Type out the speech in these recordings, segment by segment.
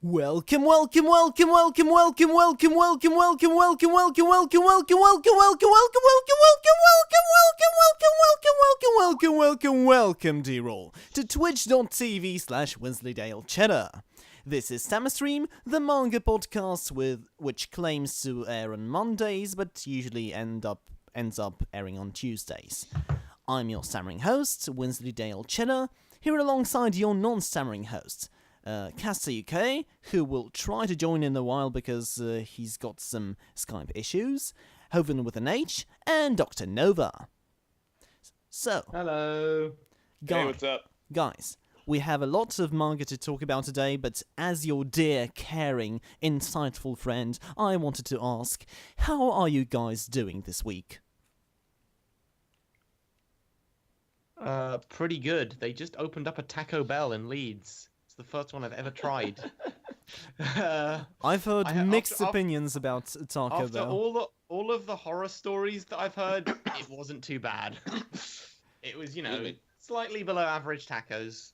Welcome, welcome, welcome, welcome, welcome, welcome, welcome, welcome, welcome, welcome, welcome, welcome, welcome, welcome, welcome, welcome, welcome, welcome, dear all, to twitch.tv/Wensleydale Cheddar. This is Stammer Stream, the manga podcast which claims to air on Mondays, but usually ends up airing on Tuesdays. I'm your stammering host, Wensleydale Cheddar, here alongside your non-stammering host, Kastor UK, who will try to join in a while because he's got some Skype issues, Hovin with an H, and Dr. Nova. So, hello. Hey, what's up? Guys, we have a lot of manga to talk about today, but as your dear, caring, insightful friend, I wanted to ask, how are you guys doing this week? Pretty good. They just opened up a Taco Bell in Leeds. It's the first one I've ever tried. I've heard mixed opinions about Taco Bell. After all of the horror stories that I've heard, it wasn't too bad. It was, slightly below average tacos.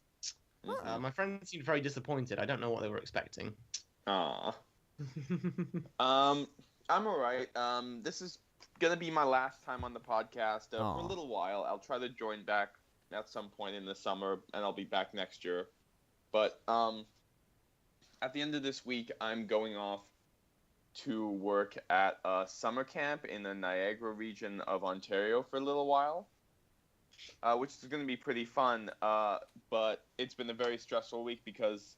My friends seemed very disappointed. I don't know what they were expecting. Aw. I'm alright. This is gonna be my last time on the podcast for a little while. I'll try to join back at some point in the summer, and I'll be back next year. But at the end of this week, I'm going off to work at a summer camp in the Niagara region of Ontario for a little while, which is going to be pretty fun. But it's been a very stressful week because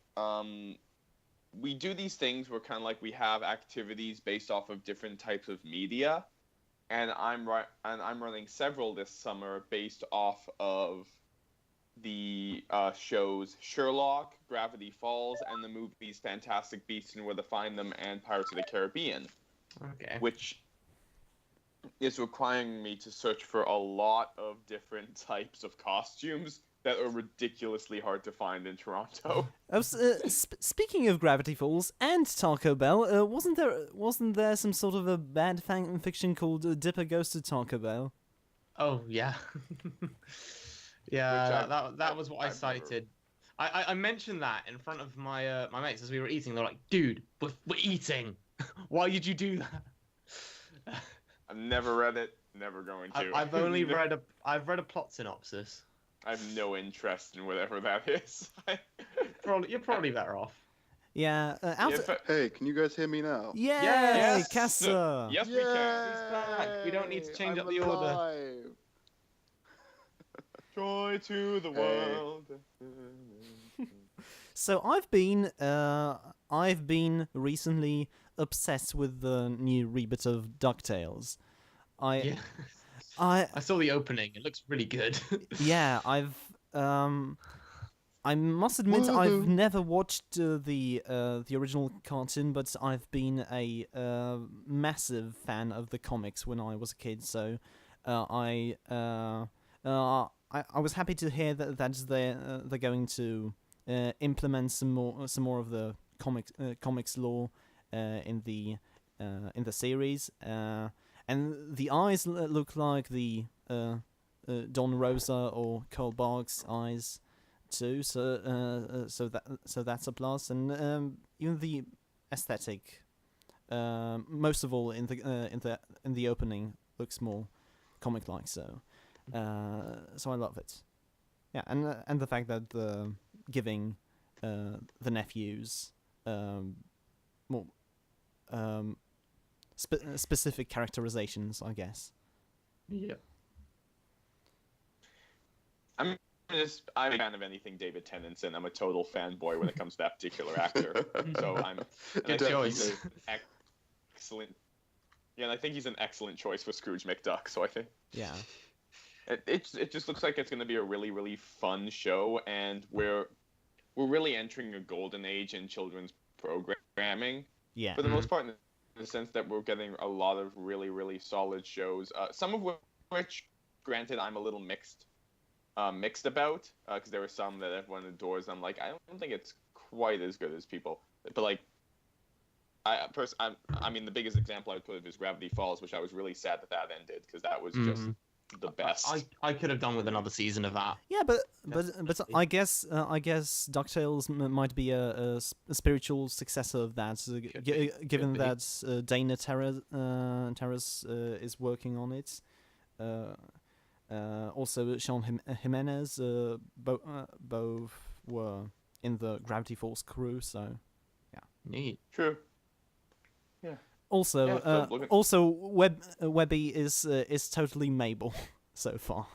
we do these things where kind of like we have activities based off of different types of media, and I'm running several this summer based off of the shows Sherlock, Gravity Falls, and the movies Fantastic Beasts and Where to Find Them and Pirates of the Caribbean. Okay. Which is requiring me to search for a lot of different types of costumes that are ridiculously hard to find in Toronto. Speaking of Gravity Falls and Taco Bell, wasn't there some sort of a bad fan fiction called Dipper Goes to Taco Bell? Oh yeah. Yeah, that was what I cited. I mentioned that in front of my my mates as we were eating. They're like, "Dude, we're eating. Why did you do that?" I've never read it. Never going to. I've only read a plot synopsis. I have no interest in whatever that is. You're probably better off. Yeah. Hey, can you guys hear me now? Yay, yes! Kastor! Yes, we can. He's back. We don't need to change up the order. Joy to the world. So I've been recently obsessed with the new reboot of Ducktales. I saw the opening. It looks really good. Yeah, I must admit I've never watched the original cartoon, but I've been a massive fan of the comics when I was a kid. So I was happy to hear that they're going to implement some more of the comics lore in the series, and the eyes look like the Don Rosa or Cole Barks eyes too. So that's a plus, and even the aesthetic, most of all in the opening, looks more comic-like. So I love it. Yeah, and the fact that giving the nephews more specific characterizations, I guess. Yeah. I'm a fan of anything David Tennant's in. I'm a total fanboy when it comes to that particular actor. So Good choice. Excellent. Yeah, and I think he's an excellent choice for Scrooge McDuck. So I think. Yeah. It just looks like it's going to be a really, really fun show, and we're really entering a golden age in children's programming. Yeah. For the most part, in the sense that we're getting a lot of really, really solid shows. Some of which, granted, I'm a little mixed about, because there were some that everyone adores. I'm like, I don't think it's quite as good as people. But like, I mean, the biggest example I would put is Gravity Falls, which I was really sad that ended, because that was just the best. I could have done with another season of that. Yeah, but I guess DuckTales might be a spiritual successor of that, given that Dana Terrace is working on it. Also, Sean Jimenez, both were in the Gravity Falls crew, so yeah. Neat. True. Yeah. Also, Webby is totally Mabel so far.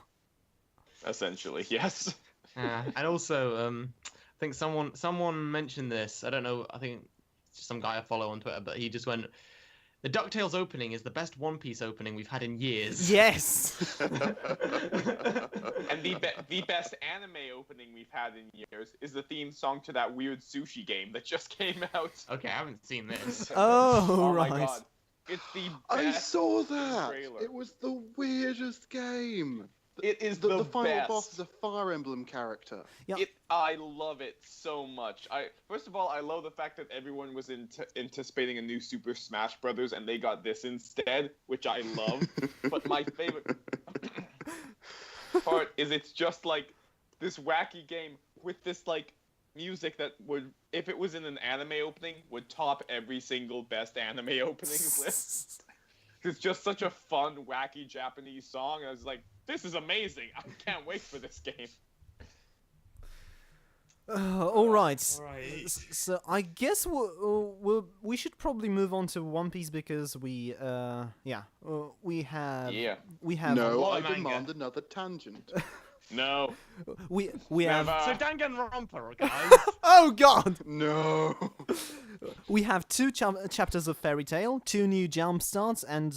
Essentially, yes. And also, I think someone mentioned this. I don't know. I think it's just some guy I follow on Twitter, but he just went, "The DuckTales opening is the best One Piece opening we've had in years." Yes. And the best anime opening we've had in years is the theme song to that weird sushi game that just came out. Okay, I haven't seen this. Oh, my right. God. It's the best I saw that. trailer. It was the weirdest game. It is the final best. boss is a Fire Emblem character. Yeah. I love it so much. First of all, I love the fact that everyone was anticipating a new Super Smash Brothers and they got this instead, which I love. But my favorite part is it's just like this wacky game with this like music that would, if it was in an anime opening, would top every single best anime openings list. It's just such a fun, wacky Japanese song. I was like, this is amazing. I can't wait for this game. All right. So I guess we should probably move on to One Piece because we have. No, What I a manga. demand another tangent. No. We have. So Danganronpa, guys. Oh God! No. We have two chapters of Fairy Tail, two new jump starts, and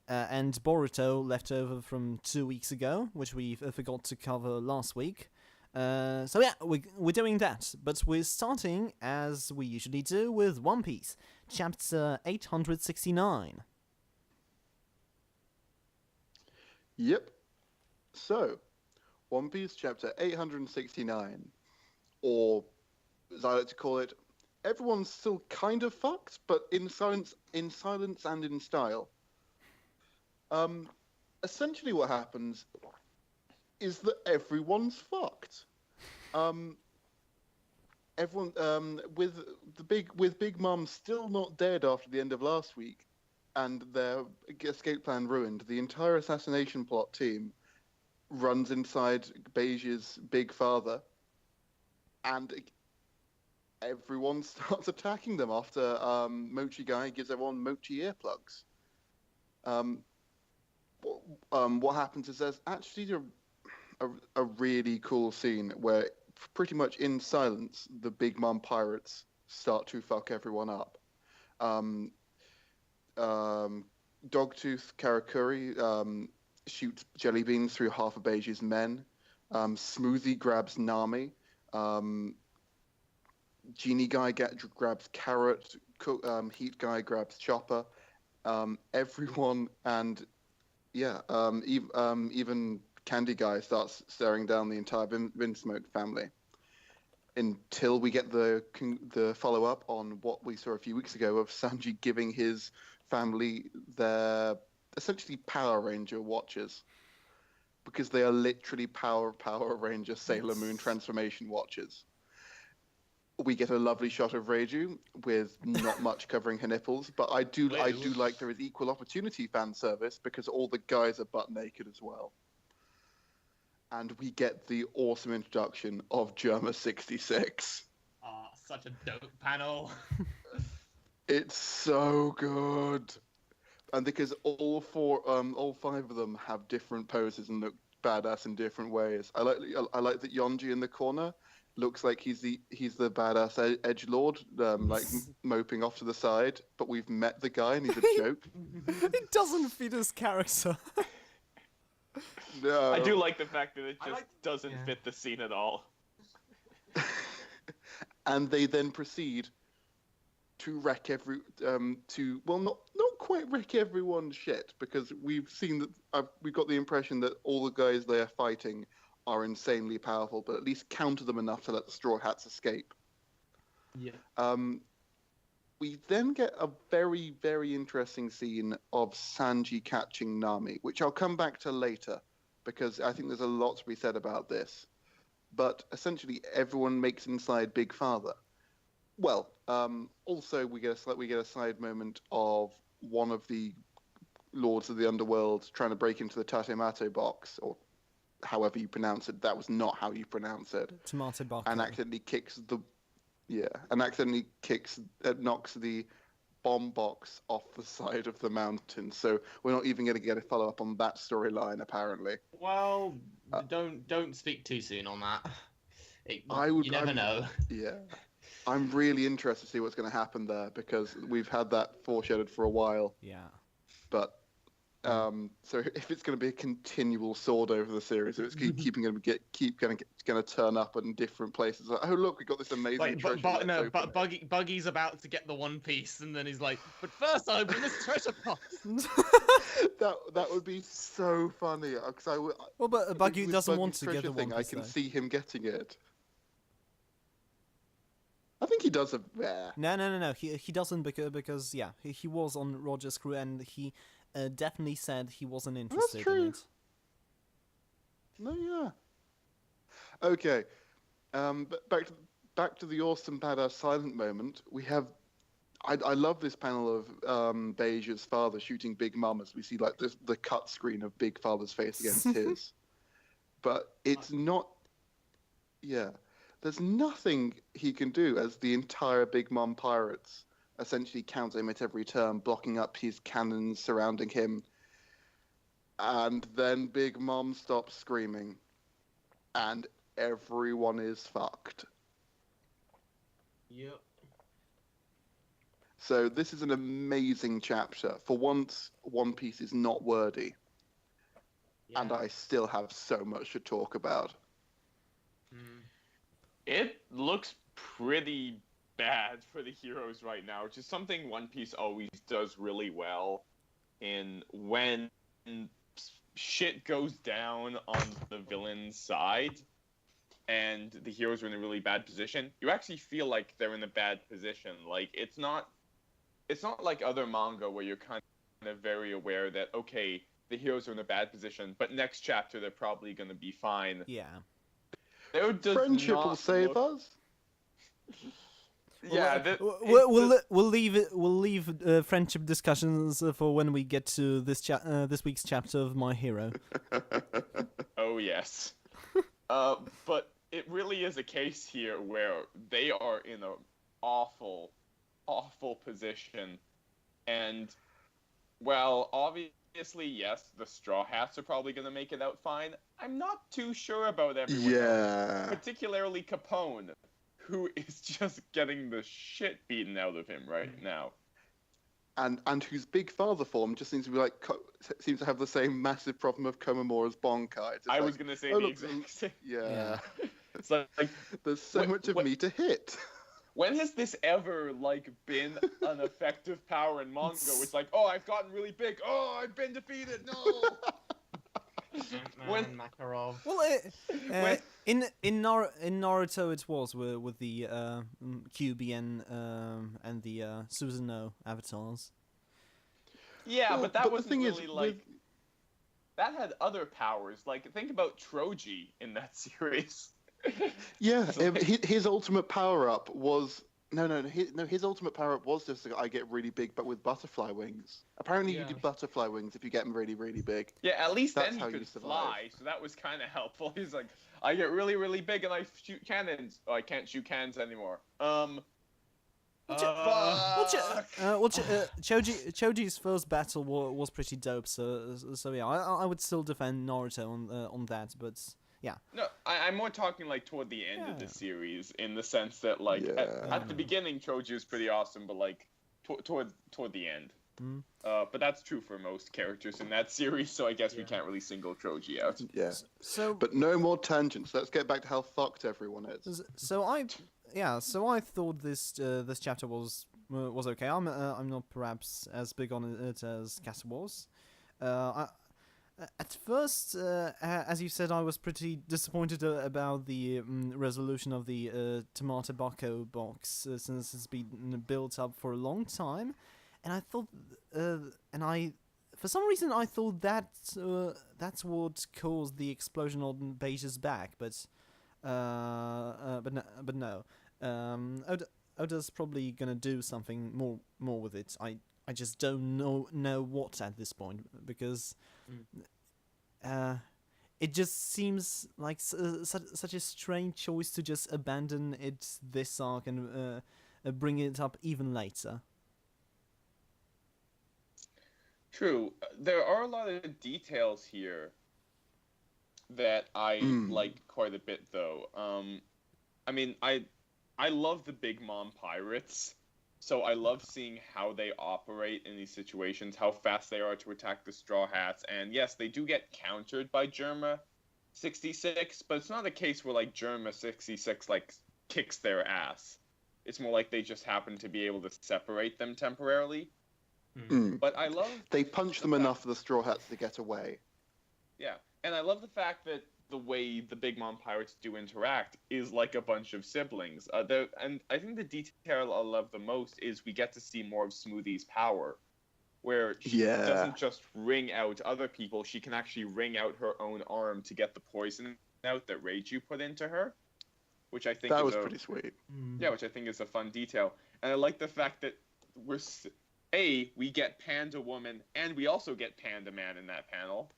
Boruto left over from 2 weeks ago, which we forgot to cover last week. So yeah, we're doing that, but we're starting as we usually do with One Piece, chapter 869. Yep. So, One Piece chapter 869, or as I like to call it, everyone's still kind of fucked, but in silence and in style. Essentially what happens is that everyone's fucked. Everyone, with Big Mom still not dead after the end of last week, and their escape plan ruined, the entire assassination plot team runs inside Beige's big father, and everyone starts attacking them after Mochi Guy gives everyone Mochi earplugs. What happens is there's actually a really cool scene where pretty much in silence the Big Mom pirates start to fuck everyone up. Dogtooth Karakuri shoots jelly beans through half of Beige's men. Smoothie grabs Nami. Genie Guy grabs Carrot. Heat Guy grabs Chopper. Everyone and even Candy Guy starts staring down the entire Vinsmoke family. Until we get the follow-up on what we saw a few weeks ago of Sanji giving his family their essentially Power Ranger watches. Because they are literally Power Ranger Sailor Moon transformation watches. We get a lovely shot of Reiju with not much covering her nipples, but I do like there is equal opportunity fan service because all the guys are butt naked as well. And we get the awesome introduction of Germa 66. Oh, such a dope panel. It's so good. And because all five of them have different poses and look badass in different ways. I like that Yonji in the corner looks like he's the badass edgelord, like moping off to the side. But we've met the guy and he's a joke. It doesn't fit his character. No. I do like the fact that it just doesn't fit the scene at all. And they then proceed to wreck not quite wreck everyone's shit, because we've seen that we've got the impression that all the guys they are fighting are insanely powerful, but at least counter them enough to let the Straw Hats escape. Yeah. we then get a very, very interesting scene of Sanji catching Nami, which I'll come back to later, because I think there's a lot to be said about this. But essentially, everyone makes inside Big Father. Well, also we get a side moment of one of the Lords of the Underworld trying to break into the Tatemato box, or however you pronounce it. That was not how you pronounce it. Tomato box. And accidentally knocks the bomb box off the side of the mountain. So we're not even going to get a follow up on that storyline, apparently. Well, don't speak too soon on that. You never know. Yeah, I'm really interested to see what's going to happen there, because we've had that foreshadowed for a while. Yeah. But so if it's going to be a continual sword over the series, if it's keep going to turn up in different places. Like, oh look, we got this amazing treasure. But Buggy's about to get the One Piece, and then he's like, "But first, I open this treasure box." that would be so funny. But Buggy doesn't want to get the thing. One Piece. I can see him getting it. I think he does a No. He doesn't because he was on Roger's crew, and he definitely said he wasn't interested in it. No, yeah. Okay. But back to the awesome badass silent moment. We have. I love this panel of Beija's father shooting Big Mom as we see like the cut screen of Big Father's face against his. But it's not. Yeah. There's nothing he can do as the entire Big Mom pirates essentially counter him at every turn, blocking up his cannons surrounding him. And then Big Mom stops screaming. And everyone is fucked. Yep. So this is an amazing chapter. For once, One Piece is not wordy. Yeah. And I still have so much to talk about. It looks pretty bad for the heroes right now, which is something One Piece always does really well. And when shit goes down on the villain's side and the heroes are in a really bad position, you actually feel like they're in a bad position. Like, it's not like other manga where you're kind of very aware that, okay, the heroes are in a bad position, but next chapter they're probably going to be fine. Yeah. Friendship will save us. Yeah, we'll leave friendship discussions for when we get to this week's chapter of My Hero. Oh yes, but it really is a case here where they are in an awful position, and well, obviously, yes, the Straw Hats are probably going to make it out fine. I'm not too sure about everyone else, particularly Capone, who is just getting the shit beaten out of him right now. And whose Big Father form just seems to be seems to have the same massive problem of Komamura's Bonkai. I was going to say the exact same. Yeah. It's like there's so much of me to hit. When has this ever, been an effective power in manga? It's like, oh, I've gotten really big. Oh, I've been defeated. No. Makarov. Well, in Naruto it was with the Kyuubi and the Susanoo avatars. Yeah, but that wasn't really that had other powers. Think about Troji in that series. Yeah, his ultimate power up was his ultimate power up was just I get really big, but with butterfly wings. Apparently, you get butterfly wings if you get them really, really big. Yeah, at least that's then he could fly, so that was kind of helpful. He's like, I get really, really big, and I shoot cannons. Oh, I can't shoot cannons anymore. Choji's first battle was pretty dope. So yeah, I would still defend Naruto on that, but. Yeah. No, I'm more talking toward the end of the series, in the sense that at the beginning Choji was pretty awesome, but toward the end. Mm. But that's true for most characters in that series, so I guess we can't really single Choji out. Yeah. But no more tangents. Let's get back to how fucked everyone is. So I thought this chapter was okay. I'm not perhaps as big on it as Kastor was. At first, as you said, I was pretty disappointed about the resolution of the Tomato box, since it's been built up for a long time, and I thought, for some reason, I thought that's what caused the explosion on Beige's back, but no. Oda's probably gonna do something more with it. I just don't know what at this point, because it just seems like such a strange choice to just abandon it this arc and bring it up even later. True. There are a lot of details here that I like quite a bit, though. I mean, I love the Big Mom pirates. So I love seeing how they operate in these situations, how fast they are to attack the Straw Hats, and yes, they do get countered by Germa 66, but it's not a case where like Germa 66 like kicks their ass. It's more like they just happen to be able to separate them temporarily. But I love they punch them enough for the Straw Hats to get away. Yeah, and I love the fact that the way the Big Mom pirates do interact is like a bunch of siblings. And I think the detail I love the most is we get to see more of Smoothie's power, where she doesn't just ring out other people, she can actually ring out her own arm to get the poison out that Reiju put into her, which I think was pretty sweet. Yeah, which I think is a fun detail. And I like the fact that we get Panda Woman, and we also get Panda Man in that panel.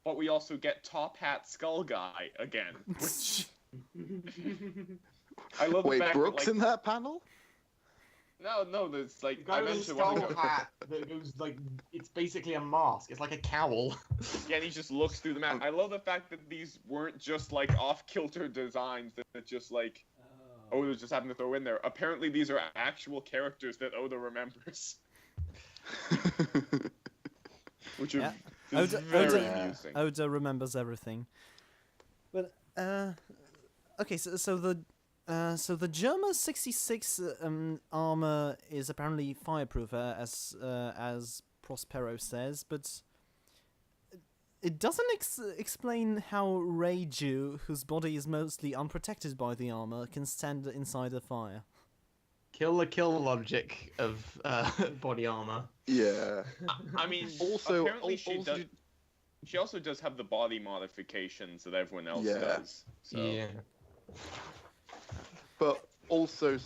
But we also get Top Hat Skull Guy again. Which I love. Wait, the fact Brooks that, like, in that panel? No, there's like The guy with the skull hat that goes like it's basically a mask. It's like a cowl. Yeah, and he just looks through the map. I love the fact that these weren't just like off-kilter designs that just like Oda just happened to throw in there. Apparently, these are actual characters that Oda remembers. Which are very amusing. Oda remembers everything. But okay, so the Germa 66 armor is apparently fireproof, as Prospero says, but it doesn't explain how Reiju, whose body is mostly unprotected by the armor, can stand inside a fire. Kill logic of body armor. Yeah. I mean, she also does have the body modifications that everyone else does. So. Yeah. But also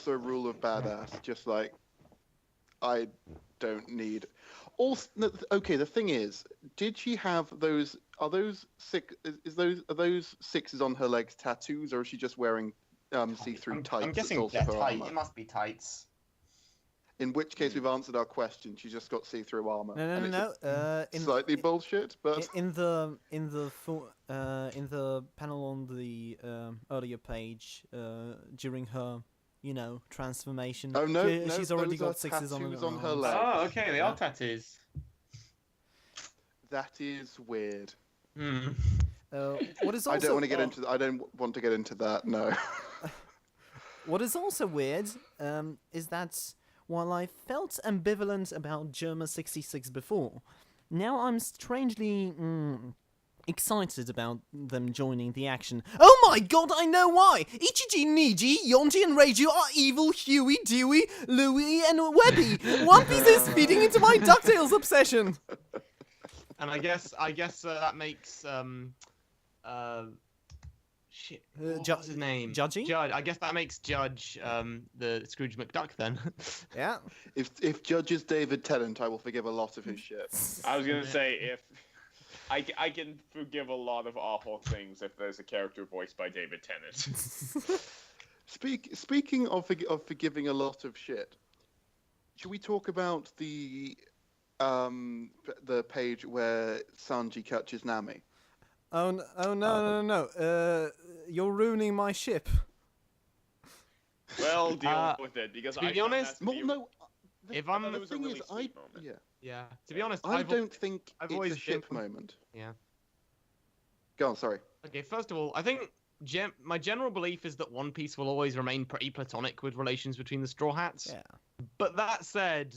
a rule of badass, just like I don't need. Also, okay. The thing is, did she have those? Are those sixes on her legs tattoos, or is she just wearing see-through tights? I'm guessing they're tight. It must be tights. In which case, we've answered our question. She's just got see-through armor. No. Slightly bullshit, but in the panel on the earlier page, during her, transformation. Oh no, she's already got sixes on her legs. Oh, okay, they are tattoos. That is weird. What is also, I don't want to get into. I don't want to get into that. No. What is also weird, is that while I felt ambivalent about Germa 66 before, now I'm strangely excited about them joining the action. Oh my god, I know why! Ichiji, Niji, Yonji and Reiju are evil Huey, Dewey, Louie and Webby! One Piece is feeding into my DuckTales obsession! And I guess that makes what's his name? Judgy? Judge. I guess that makes Judge the Scrooge McDuck then. Yeah. If Judge is David Tennant, I will forgive a lot of his shit. I was gonna say if I can forgive a lot of awful things if there's a character voiced by David Tennant. Speaking of forgiving a lot of shit, should we talk about the page where Sanji catches Nami? Oh no! You're ruining my ship. Well, deal with it because to be honest, if I'm the thing is, yeah. To be honest, I don't think it's always a ship moment. Yeah. Go on, sorry. Okay, first of all, I think my general belief is that One Piece will always remain pretty platonic with relations between the Straw Hats. Yeah. But that said,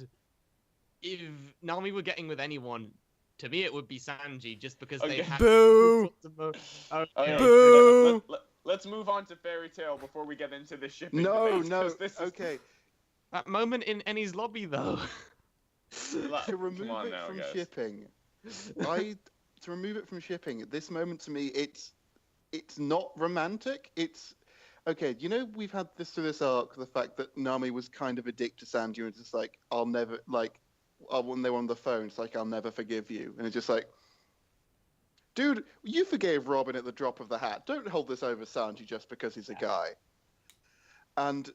if Nami were getting with anyone, To me, it would be Sanji, just because Okay. they have. Boo! Okay, Boo! let's move on to Fairy Tail before we get into the shipping No, debate, no. 'cause this is... Okay, That moment in Ennie's lobby, though. to remove Come on it now, from guys. shipping, to remove it from shipping. At this moment, to me, it's not romantic. It's okay. You know, we've had this arc, the fact that Nami was kind of a dick to Sanji, and it's just like, I'll never when they were on the phone, it's like, I'll never forgive you, and it's just like, dude, you forgave Robin at the drop of the hat. Don't hold this over Sanji just because he's a guy. And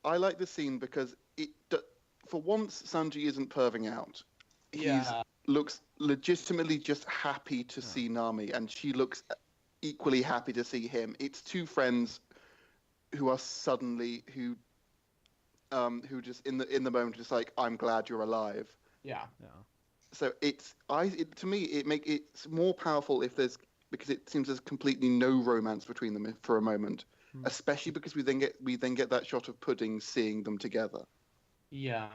I like this scene because for once Sanji isn't perving out. He looks legitimately just happy to see Nami, and she looks equally happy to see him. It's two friends who are suddenly who just in the moment just like, I'm glad you're alive. Yeah. So to me it's more powerful because it seems there's completely no romance between them for a moment, especially because we then get that shot of Pudding seeing them together. Yeah.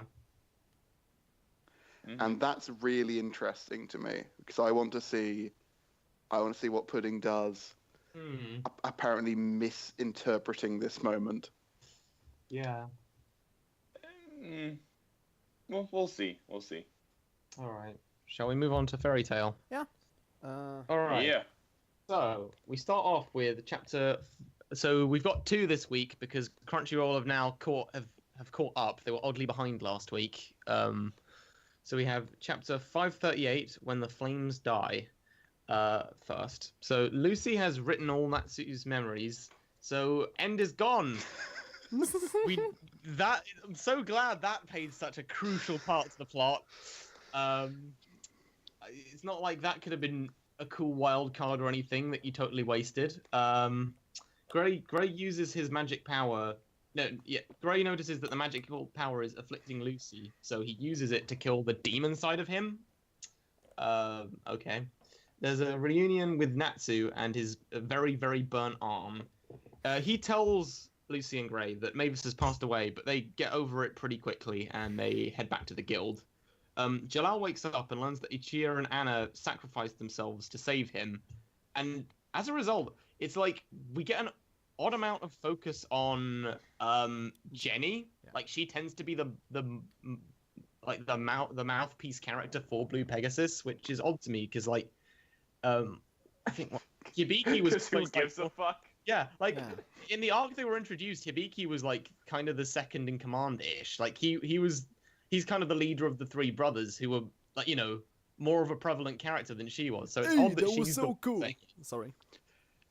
And that's really interesting to me because I want to see what Pudding does. Apparently misinterpreting this moment. Yeah. Well, we'll see. We'll see. All right. Shall we move on to Fairy Tail? Yeah. All right. Yeah. So we start off with chapter. So we've got 2 this week because Crunchyroll have now caught up. They were oddly behind last week. So we have chapter 538, When the Flames Die, first. So Lucy has written all Natsu's memories. So End is gone. I'm so glad that played such a crucial part to the plot. It's not like that could have been a cool wild card or anything that you totally wasted. Gray uses his magic power. Gray notices that the magical power is afflicting Lucy, so he uses it to kill the demon side of him. Okay. There's a reunion with Natsu and his very, very burnt arm. He tells Lucy and Gray that Mavis has passed away, but they get over it pretty quickly and they head back to the guild. Jalal wakes up and learns that Ichia and Anna sacrificed themselves to save him, and as a result, it's like we get an odd amount of focus on Jenny. Yeah. Like she tends to be the mouthpiece character for Blue Pegasus, which is odd to me because I think Hibiki was who gives a fuck. Yeah, in the arc they were introduced, Hibiki was like kind of the second in command ish. Like he's kind of the leader of the 3 brothers who were like, you know, more of a prevalent character than she was. So it's odd that she's so cool. Sorry.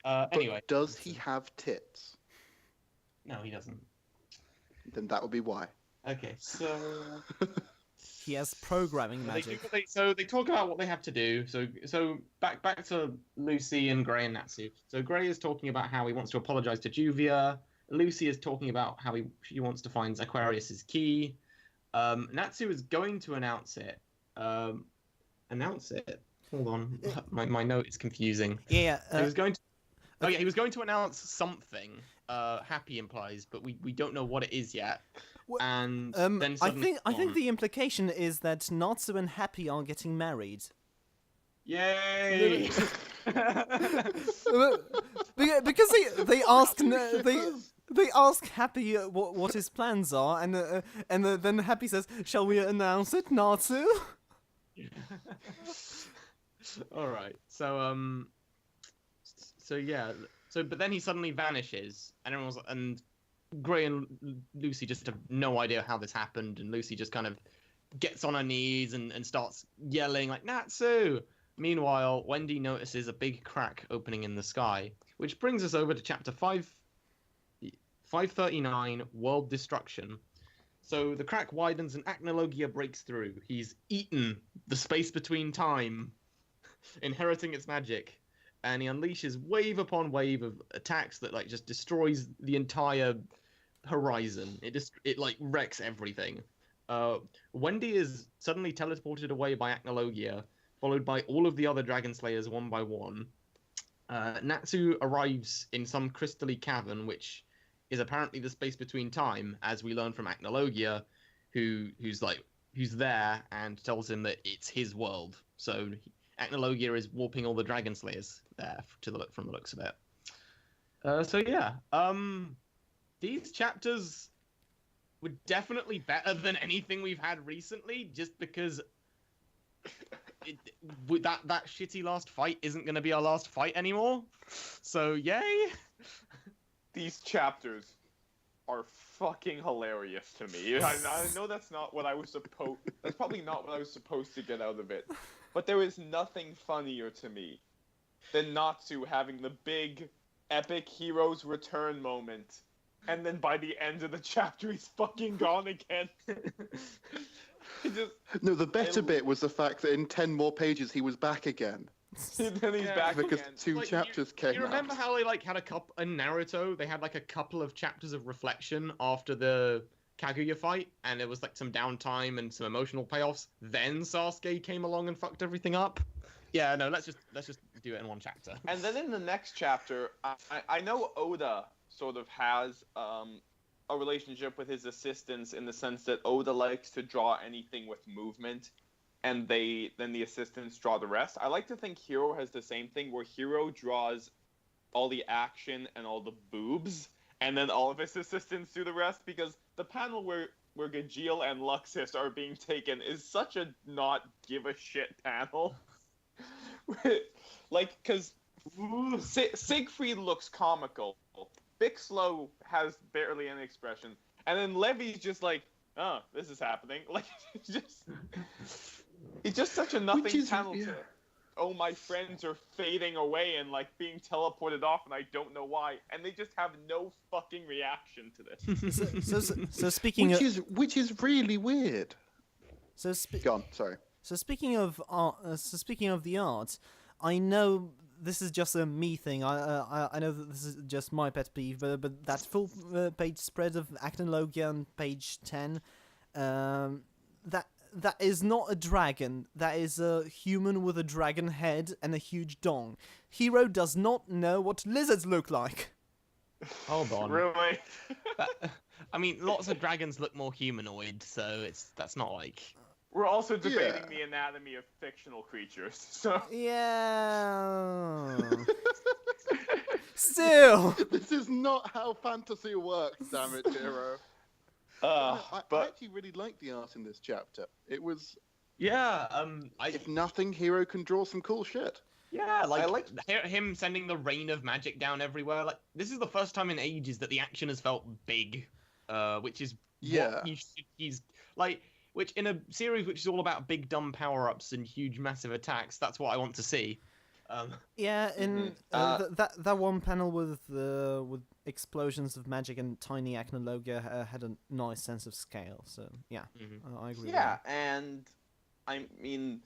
Anyway, does he have tits? No, he doesn't. Then that would be why. Okay, so he has programming magic. So they talk about what they have to do. So back to Lucy and Gray and Natsu. So Gray is talking about how he wants to apologize to Juvia. Lucy is talking about how she wants to find Aquarius's key. Natsu is going to announce it. Announce it? Hold on, my note is confusing. Yeah. He was going to. Oh yeah, he was going to announce something. Happy implies, but we don't know what it is yet. And then I think the implication is that Natsu and Happy are getting married. Yay! Because they ask Happy what his plans are, and then Happy says, "Shall we announce it, Natsu?" All right. But then he suddenly vanishes, and Gray and Lucy just have no idea how this happened, and Lucy just kind of gets on her knees and starts yelling like Natsu. Meanwhile, Wendy notices a big crack opening in the sky, which brings us over to chapter 539, World Destruction. So the crack widens and Acnologia breaks through. He's eaten the space between time, inheriting its magic. And he unleashes wave upon wave of attacks that like just destroys the entire horizon. It like wrecks everything. Wendy is suddenly teleported away by Acnologia, followed by all of the other Dragon Slayers one by one. Natsu arrives in some crystally cavern, which is apparently the space between time, as we learn from Acnologia, who's like who's there and tells him that it's his world. So Acnologia is warping all the Dragon Slayers there from the looks of it. These chapters were definitely better than anything we've had recently, just because that shitty last fight isn't going to be our last fight anymore. So yay! These chapters are fucking hilarious to me. I know that's not what I was supposed. That's probably not what I was supposed to get out of it. But there is nothing funnier to me than Natsu having the big, epic hero's return moment, and then by the end of the chapter, he's fucking gone again. No, the better bit was the fact that in 10 more pages he was back again. Then he's back because again. two chapters came out. You remember how they had a couple in Naruto? They had a couple of chapters of reflection after the Kaguya fight, and there was some downtime and some emotional payoffs. Then Sasuke came along and fucked everything up. Yeah, no, let's just do it in one chapter. And then in the next chapter, I know Oda sort of has a relationship with his assistants in the sense that Oda likes to draw anything with movement, and then the assistants draw the rest. I like to think Hiro has the same thing, where Hiro draws all the action and all the boobs, and then all of his assistants do the rest, because the panel where Gajeel and Luxus are being taken is such a not give a shit panel. Because Siegfried looks comical, Bixlow has barely any expression, and then Levy's just oh, this is happening. It's just such a nothing panel to, oh, my friends are fading away and being teleported off, and I don't know why, and they just have no fucking reaction to this. So speaking which is really weird. Go on, sorry. So speaking of art, speaking of the art, I know this is just a me thing. I know that this is just my pet peeve, but that full page spread of Acnologia on page 10, that is not a dragon. That is a human with a dragon head and a huge dong. Hiro does not know what lizards look like. Hold on. Really? I mean, lots of dragons look more humanoid, so that's not We're also debating the anatomy of fictional creatures, so... Yeah... Still! This is not how fantasy works, damn it, Hiro. I actually really liked the art in this chapter. It was... Yeah, if nothing, Hiro can draw some cool shit. Yeah, I like him sending the rain of magic down everywhere. This is the first time in ages that the action has felt big, which is what he's... Which, in a series which is all about big dumb power-ups and huge massive attacks, that's what I want to see. That one panel with explosions of magic and tiny Acnologia had a nice sense of scale. So yeah, I agree. Yeah, with that. And I mean,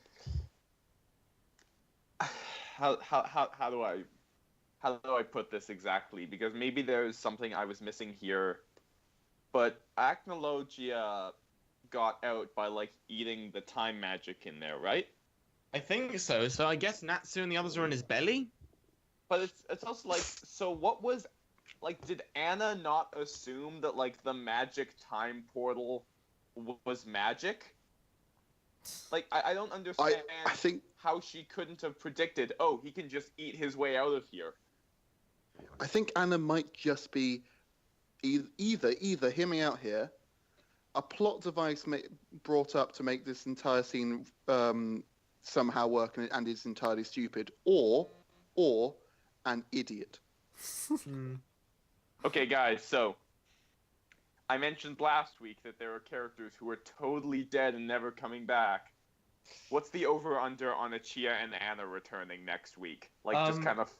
how do I put this exactly? Because maybe there's something I was missing here, but Acnologia got out by eating the time magic in there, right? I think so. So I guess Natsu and the others are in his belly. But it's also so what was did Anna not assume that the magic time portal was magic? I don't understand I think how she couldn't have predicted, oh, he can just eat his way out of here. I think Anna might just be either hear me out here, a plot device brought up to make this entire scene somehow work and is entirely stupid, or an idiot. Okay, guys, so I mentioned last week that there are characters who are totally dead and never coming back. What's the over-under on Achia and Anna returning next week? Just kind of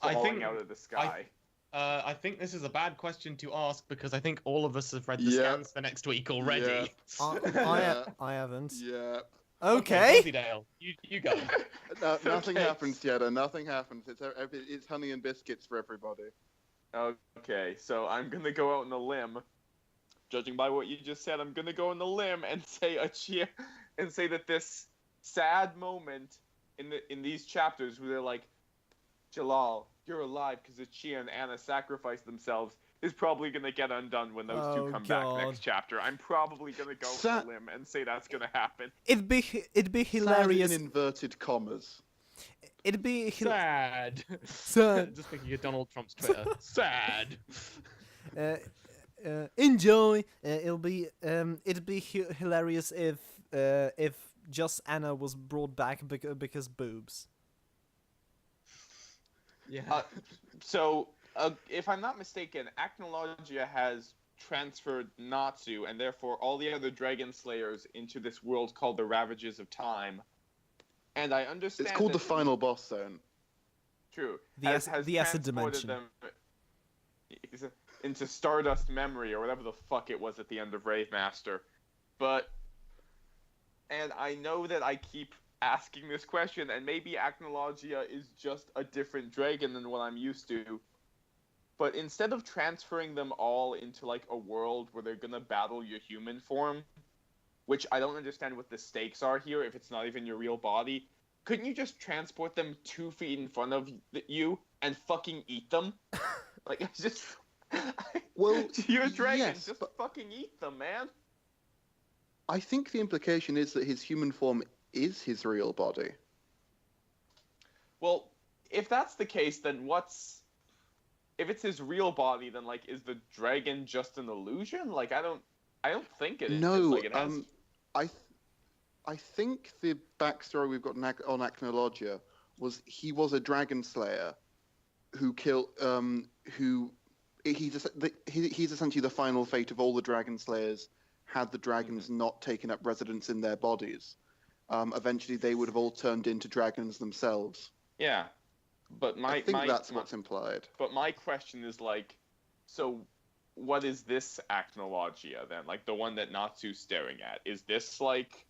falling out of the sky. I think this is a bad question to ask because I think all of us have read the scans for next week already. I haven't. Yeah. Okay. Wensleydale, you go. Nothing happens, Cheddar. Nothing happens. It's honey and biscuits for everybody. Okay, so I'm gonna go out on a limb. Judging by what you just said, I'm gonna go on a limb and say Achia, and say that this sad moment in these chapters where they're Jalal, you're alive because Achia and Anna sacrificed themselves, is probably gonna get undone when those two come back next chapter. I'm probably gonna go on a limb and say that's gonna happen. It'd be hilarious. Sad in inverted commas. It'd be sad. Sad. Just thinking of Donald Trump's Twitter. Sad. Enjoy. It'd be hilarious if just Anna was brought back because boobs. Yeah. So, if I'm not mistaken, Acnologia has transferred Natsu and therefore all the other Dragon Slayers into this world called the Ravages of Time. And I understand it's called the Final Boss Zone. True. The acid dimension. Them into Stardust Memory or whatever the fuck it was at the end of Rave Master. And I know that I keep asking this question, and maybe Acnologia is just a different dragon than what I'm used to. But instead of transferring them all into like a world where they're gonna battle your human form, which I don't understand what the stakes are here if it's not even your real body, couldn't you just transport them 2 feet in front of you and fucking eat them? Like, it's just... Well, you're a dragon, yes, just but fucking eat them, man. I think the implication is that his human form is his real body. Well, if that's the case, then if it's his real body, then, like, is the dragon just an illusion? Like, I don't think it is. No, like, it has... I think the backstory we've got on Acnologia was he was a dragon slayer who killed he's essentially the final fate of all the dragon slayers. Had the dragons not taken up residence in their bodies, eventually they would have all turned into dragons themselves. Yeah, but I think that's what's implied. But my question is, like, so what is this Acnologia then? Like, the one that Natsu's staring at? Is this, like,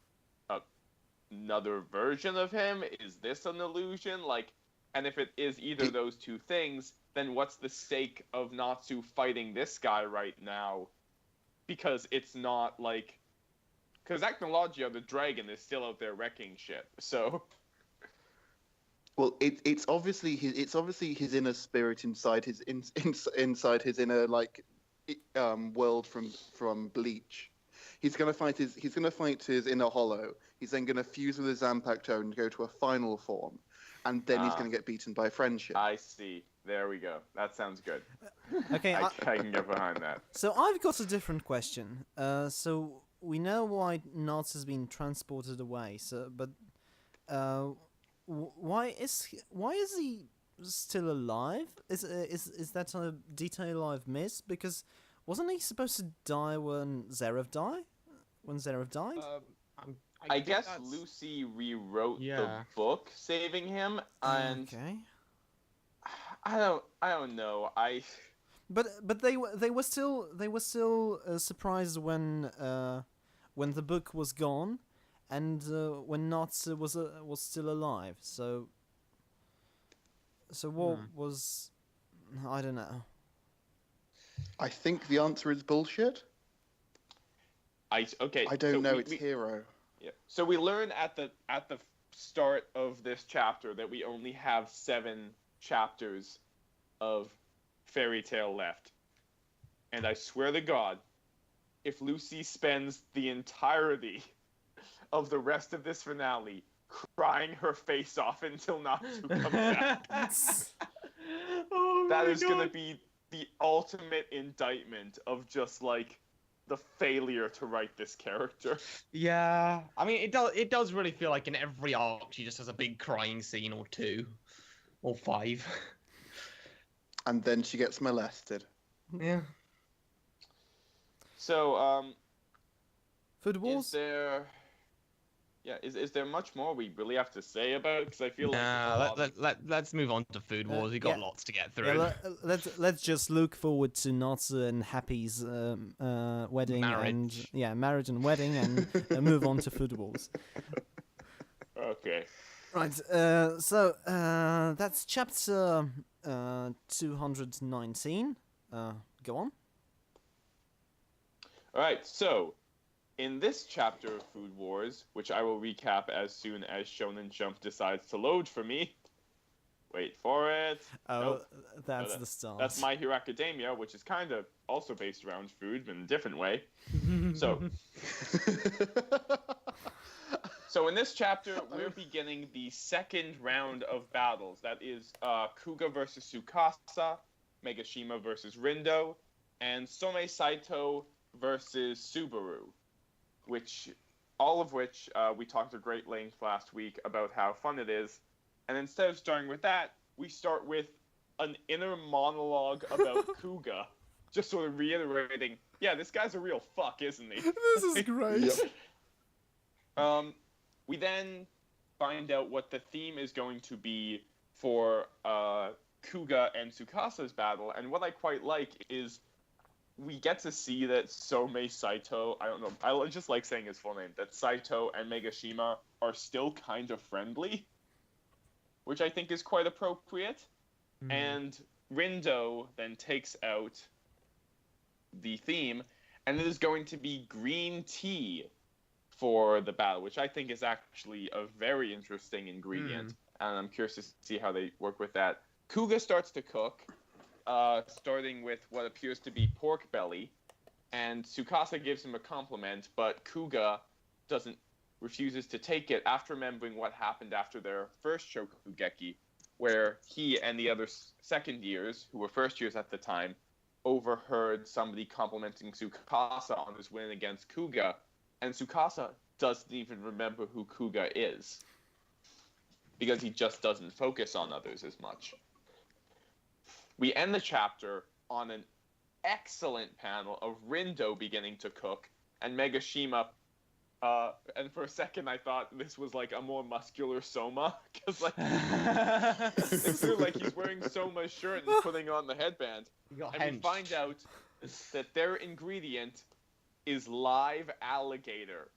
another version of him? Is this an illusion? Like, and if it is either of those two things, then what's the stake of Natsu fighting this guy right now? Because it's not, like... Because Acnologia, the dragon, is still out there wrecking shit, so... Well, it's obviously his inner spirit inside his inside his inner, like, world from Bleach. He's gonna fight his inner hollow. He's then gonna fuse with his Zanpakuto and go to a final form, and then he's gonna get beaten by friendship. I see. There we go. That sounds good. Okay, I can get behind that. So I've got a different question. So we know why Natsu has been transported away. But why is he still alive? Is that a detail I've missed? Because wasn't he supposed to die when Zeref died? I guess Lucy rewrote the book saving him, and okay. I don't know. But they were still surprised when the book was gone, and when Natsu was still alive. So what was, I don't know. I think the answer is bullshit. I don't know. It's Hero. Yeah. So we learn at the start of this chapter that we only have 7 chapters of Fairy Tail left. And I swear to God, if Lucy spends the entirety of the rest of this finale crying her face off until Natsu comes back, that is going to be the ultimate indictment of just, like, the failure to write this character. Yeah, I mean, it does really feel like in every arc she just has a big crying scene or 2 or 5. And then she gets molested. Yeah. So, Food Wars? Is there much more we really have to say about it? Because I feel like... let's move on to Food Wars. We've got lots to get through. Yeah, let's just look forward to Natsu and Happy's wedding. Marriage. Marriage and wedding, and move on to Food Wars. Okay. Right, so that's chapter 219. Go on. Alright, so, in this chapter of Food Wars, which I will recap as soon as Shonen Jump decides to load for me, Wait for it. Oh, Nope. that's No, the start. That's My Hero Academia, which is kind of also based around food, but in a different way. So in this chapter, we're beginning the second round of battles. That is Kuga versus Tsukasa, Megashima versus Rindo, and Some Saito versus Subaru, all of which we talked at great length last week about how fun it is. And instead of starting with that, we start with an inner monologue about Kuga, just sort of reiterating, yeah, this guy's a real fuck, isn't he? This is great. Yep. We then find out what the theme is going to be for Kuga and Tsukasa's battle, and what I quite like is we get to see that Some Saito, I don't know, I just like saying his full name, that Saito and Megashima are still kind of friendly, which I think is quite appropriate. And Rindo then takes out the theme, and it is going to be green tea for the battle, which I think is actually a very interesting ingredient, and I'm curious to see how they work with that. Kuga starts to cook, starting with what appears to be pork belly, and Tsukasa gives him a compliment, but Kuga refuses to take it after remembering what happened after their first Shokugeki, where he and the other second years, who were first years at the time, overheard somebody complimenting Tsukasa on his win against Kuga, and Tsukasa doesn't even remember who Kuga is, because he just doesn't focus on others as much. We end the chapter on an excellent panel of Rindo beginning to cook, and Megashima, and for a second I thought this was like a more muscular Soma, because like it's sort of like he's wearing Soma's shirt and putting on the headband, and we find out that their ingredient is live alligator.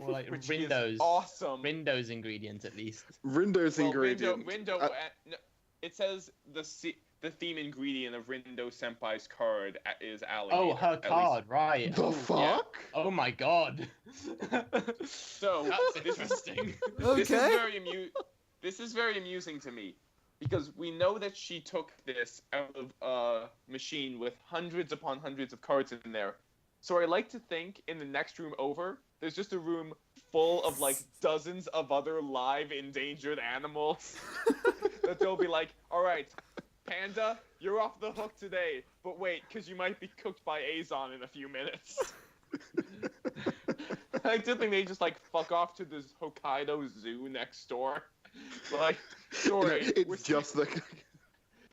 Or like which Rindo's is awesome. Rindo's ingredient, at least. Rindo's ingredient. Rindo, no, it says the theme ingredient of Rindo Senpai's card is alligator. Oh, her card, right. The fuck? Yeah. Oh my god. So That's interesting. This is very amusing to me, because we know that she took this out of a machine with hundreds upon hundreds of cards in there. So I like to think in the next room over, there's just a room full of like dozens of other live endangered animals that they'll be like, all right, Panda, you're off the hook today, but wait, because you might be cooked by Azon in a few minutes. I do think they just like fuck off to this Hokkaido zoo next door. Like, sorry,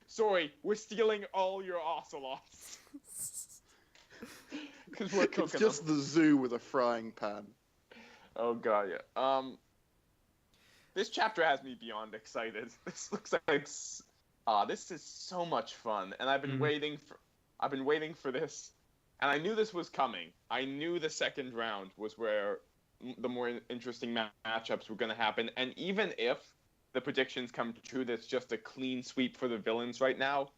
sorry, we're stealing all your ocelots. Because we're cooking It's just them. the zoo with a frying pan. Oh god, yeah. This chapter has me beyond excited. This looks like this is so much fun, and I've been waiting for this, and I knew this was coming. I knew the second round was where the more interesting matchups were going to happen, and even if the predictions come true, that's just a clean sweep for the villains right now,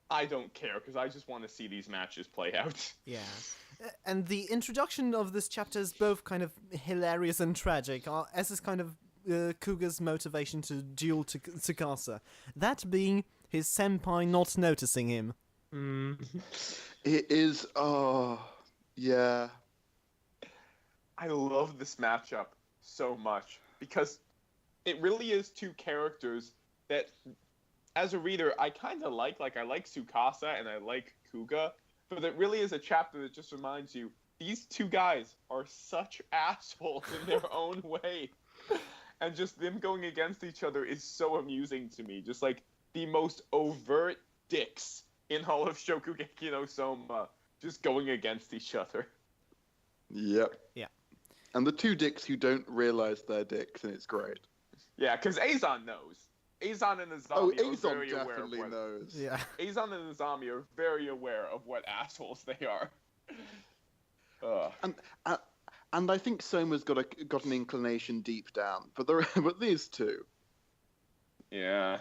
I don't care, because I just want to see these matches play out. Yeah. And the introduction of this chapter is both kind of hilarious and tragic, as is kind of Kuga's motivation to duel Tsukasa. That being his senpai not noticing him. It is, yeah. I love this matchup so much, because it really is two characters that, as a reader, I kind of like. Like, I like Tsukasa and I like Kuga, but it really is a chapter that just reminds you, these two guys are such assholes in their own way. And just them going against each other is so amusing to me. Just like the most overt dicks in all of Shokugeki no Soma, just going against each other. Yep. Yeah. And the two dicks who don't realize they're dicks, and it's great. Yeah, because Azon knows. Azon and Azami are Azon very aware of definitely what... knows. Yeah. Azon and Azami are very aware of what assholes they are. And I think Soma's got an inclination deep down, but these two. Yeah.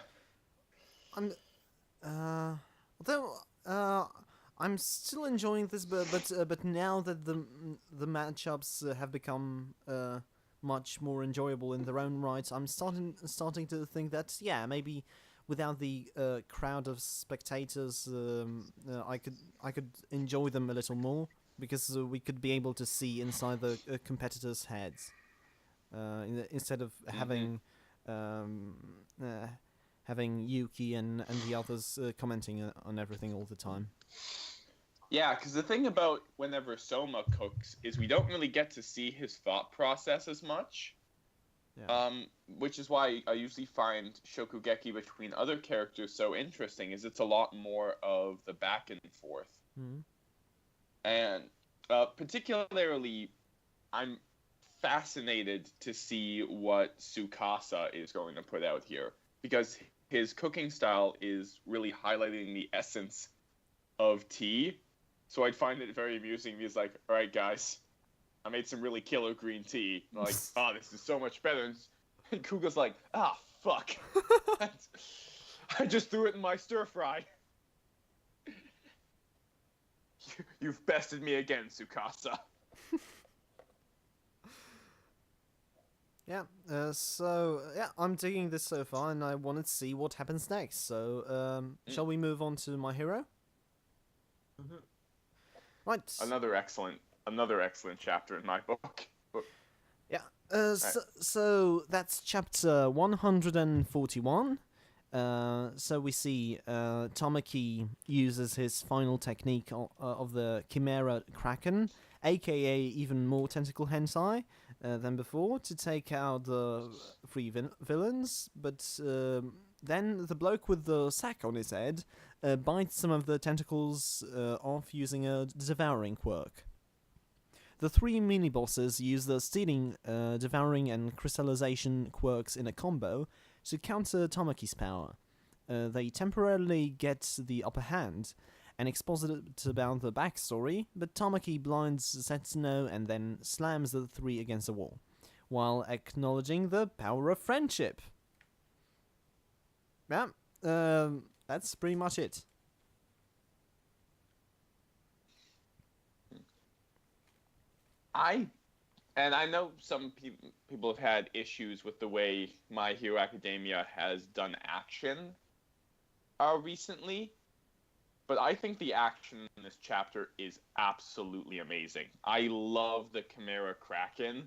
Although I'm still enjoying this, but now that the matchups have become much more enjoyable in their own right, I'm starting to think that maybe without the crowd of spectators, I could enjoy them a little more because we could be able to see inside the competitors' heads instead of having having Yuki and the others commenting on everything all the time. Yeah, because the thing about whenever Souma cooks is we don't really get to see his thought process as much. Yeah. Which is why I usually find Shokugeki between other characters so interesting, is it's a lot more of the back and forth. Mm-hmm. And particularly, I'm fascinated to see what Tsukasa is going to put out here, because his cooking style is really highlighting the essence of tea. So I'd find it very amusing. He's like, all right, guys, I made some really killer green tea. I'm like, oh, this is so much better. And Kuga's like, ah, fuck. I just threw it in my stir fry. You've bested me again, Tsukasa. Yeah, I'm digging this so far, and I want to see what happens next. So, shall we move on to My Hero? Mm-hmm. Right. Another excellent chapter in my book. Yeah. So that's chapter 141. So we see Tamaki uses his final technique of the Chimera Kraken, aka even more tentacle hentai than before, to take out the three villains, but then the bloke with the sack on his head bites some of the tentacles off using a devouring quirk. The three mini-bosses use the stealing, devouring and crystallization quirks in a combo to counter Tamaki's power. They temporarily get the upper hand and exposit about the backstory, but Tamaki blinds Setsuno and then slams the three against the wall, while acknowledging the power of friendship. Yeah, that's pretty much it. I know some people have had issues with the way My Hero Academia has done action recently, but I think the action in this chapter is absolutely amazing. I love the Chimera Kraken.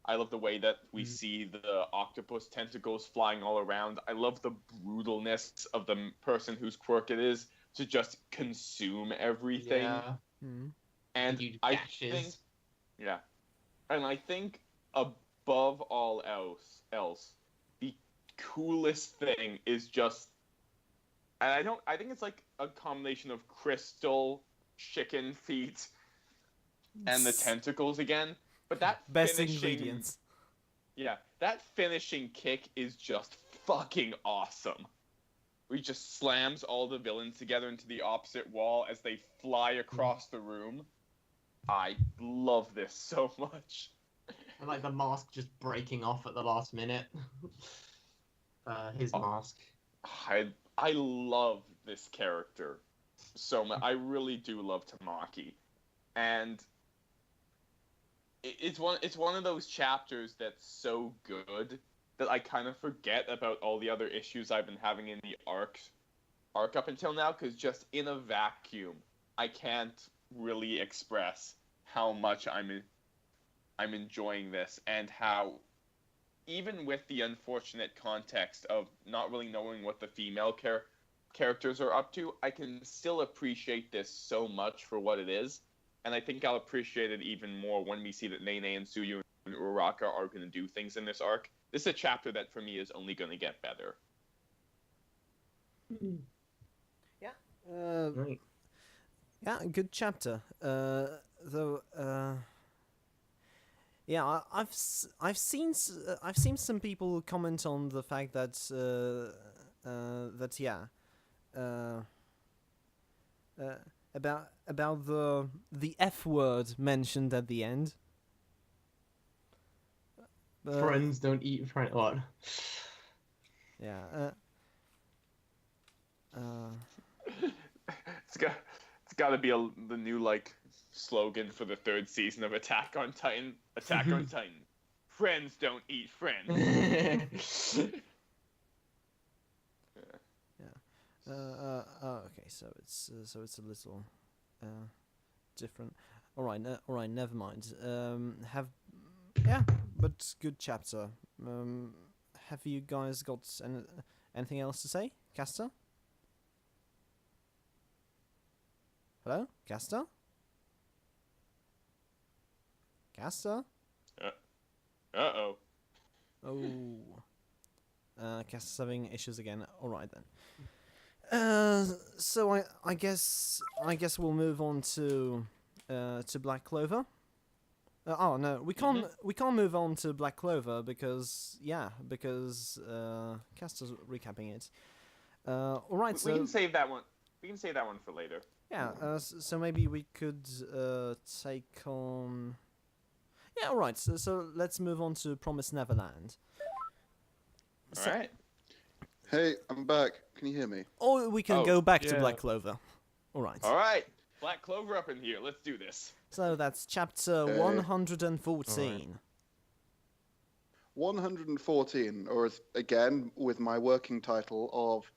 I love the way that we see the octopus tentacles flying all around. I love the brutalness of the person whose quirk it is to just consume everything. Yeah. Mm. And I think, yeah, and I think above all else, the coolest thing is just, and I think it's like a combination of crystal, chicken feet, and the tentacles again. But that best finishing, ingredients. Yeah, that finishing kick is just fucking awesome. He just slams all the villains together into the opposite wall as they fly across the room. I love this so much. I like the mask just breaking off at the last minute. His mask. I love this character so much. I really do love Tamaki. And it's one of those chapters that's so good that I kind of forget about all the other issues I've been having in the arc up until now, because just in a vacuum, I can't really express how much I'm enjoying this, and how even with the unfortunate context of not really knowing what the female characters are up to, I can still appreciate this so much for what it is. And I think I'll appreciate it even more when we see that Nene and Tsuyu and Uraraka are going to do things in this arc. This is a chapter that, for me, is only going to get better. Yeah. Right. Yeah, good chapter. Though. Yeah, I've seen some people comment on the fact that about the F word mentioned at the end. Friends don't eat friends. What? Yeah. It's got to be the new slogan for the third season of Attack on Titan. Attack on Titan. Friends don't eat friends. Okay, so it's a little different. All right, never mind. But good chapter. Have you guys got anything else to say, Kastor? Hello, Kastor? Kastor? Uh-oh. Oh. Kastor's having issues again. All right then. So I guess we'll move on to Black Clover. Oh no, we can't move on to Black Clover because Kastor's recapping it. All right, we can save that one. We can save that one for later. Yeah. So maybe we could take on. Yeah. All right. So let's move on to Promised Neverland. All right. Hey, I'm back. Can you hear me? Or we can go back to Black Clover. All right. All right. Black Clover up in here. Let's do this. So that's chapter 114. Right. 114, or again with my working title of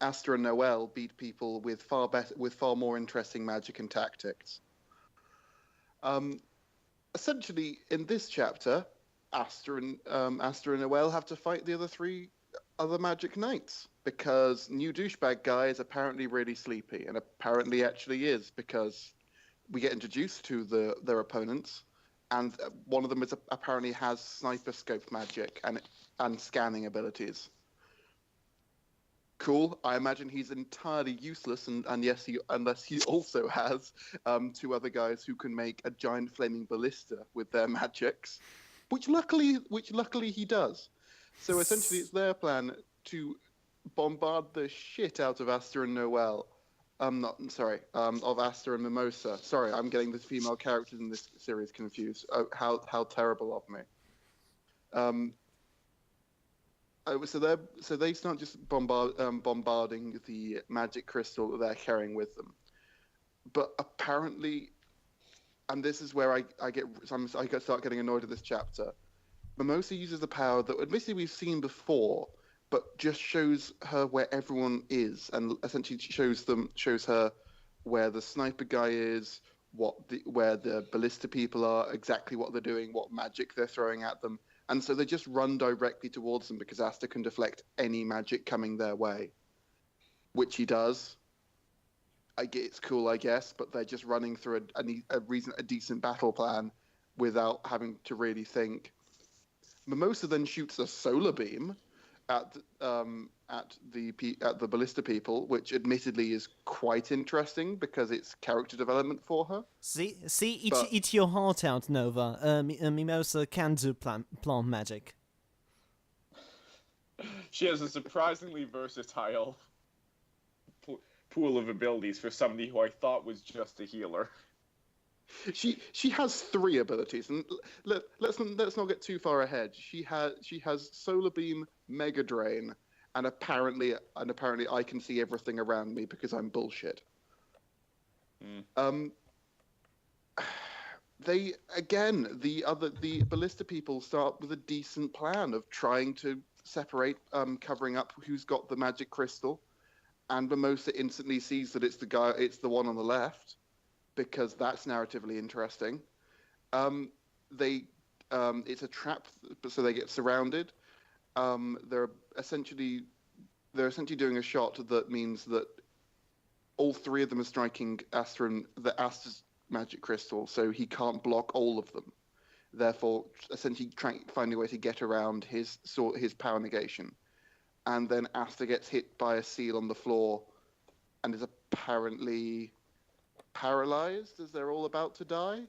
Aster and Noel beat people with far more interesting magic and tactics. Essentially, in this chapter, Aster and Noel have to fight the other magic knights because new douchebag guy is apparently really sleepy, and apparently actually is, because we get introduced to their opponents, and one of them apparently has sniper scope magic and scanning abilities. Cool. I imagine he's entirely useless, unless he also has two other guys who can make a giant flaming ballista with their magics, which luckily he does. So essentially, it's their plan to bombard the shit out of Aster and Noel. Of Aster and Mimosa. Sorry, I'm getting the female characters in this series confused. Oh, how terrible of me. So they start just bombarding the magic crystal that they're carrying with them. But apparently, and this is where I start getting annoyed at this chapter. Mimosa uses the power that admittedly we've seen before, but just shows her where everyone is, and essentially shows her where the sniper guy is, where the ballista people are, exactly what they're doing, what magic they're throwing at them. And so they just run directly towards them because Aster can deflect any magic coming their way, which he does. It's cool, I guess, but they're just running through a decent battle plan without having to really think. Mimosa then shoots a solar beam at the ballista people, which admittedly is quite interesting because it's character development for her. Eat your heart out, Nova. Mimosa can do plant magic. She has a surprisingly versatile pool of abilities for somebody who I thought was just a healer. She has 3 abilities, and let's not get too far ahead. She has Solar Beam, Mega Drain, and apparently I can see everything around me because I'm bullshit. The ballista people start with a decent plan of trying to separate, covering up who's got the magic crystal, and Mimosa instantly sees that it's the one on the left, because that's narratively interesting. It's a trap, so they get surrounded. They're essentially doing a shot that means that all 3 of them are striking Aster's magic crystal, so he can't block all of them. Therefore, essentially finding a way to get around his power negation. And then Aster gets hit by a seal on the floor and is apparently paralyzed as they're all about to die.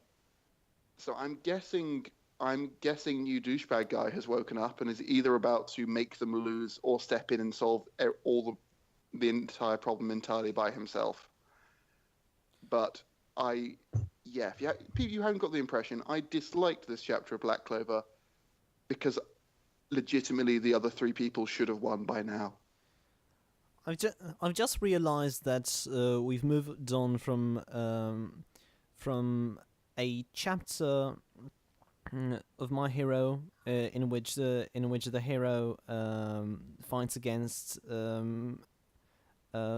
So I'm guessing new douchebag guy has woken up and is either about to make them lose or step in and solve all the entire problem entirely by himself. But if you haven't got the impression, I disliked this chapter of Black Clover because legitimately the other 3 people should have won by now. I've just realised that we've moved on from a chapter of My Hero in which the hero fights against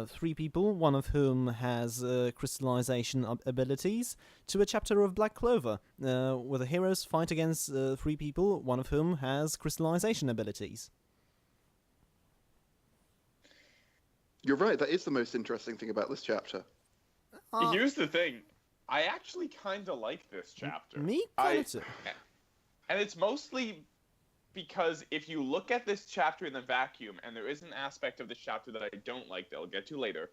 three people, one of whom has crystallization abilities, to a chapter of Black Clover, where the heroes fight against three people, one of whom has crystallization abilities. You're right, that is the most interesting thing about this chapter. Here's the thing. I actually kind of like this chapter. Me kind of too. And it's mostly because if you look at this chapter in a vacuum, and there is an aspect of this chapter that I don't like that I'll get to later,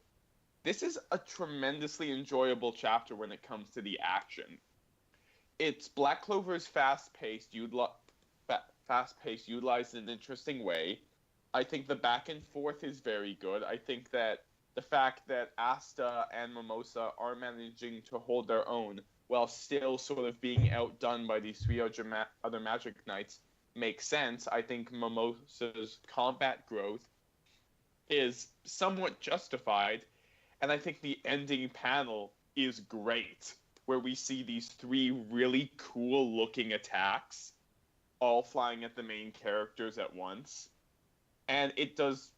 this is a tremendously enjoyable chapter when it comes to the action. It's Black Clover's fast-paced, utilized in an interesting way. I think the back and forth is very good. I think that the fact that Asta and Mimosa are managing to hold their own while still sort of being outdone by these three other Magic Knights makes sense. I think Mimosa's combat growth is somewhat justified, and I think the ending panel is great, where we see these three really cool-looking attacks all flying at the main characters at once. And it does...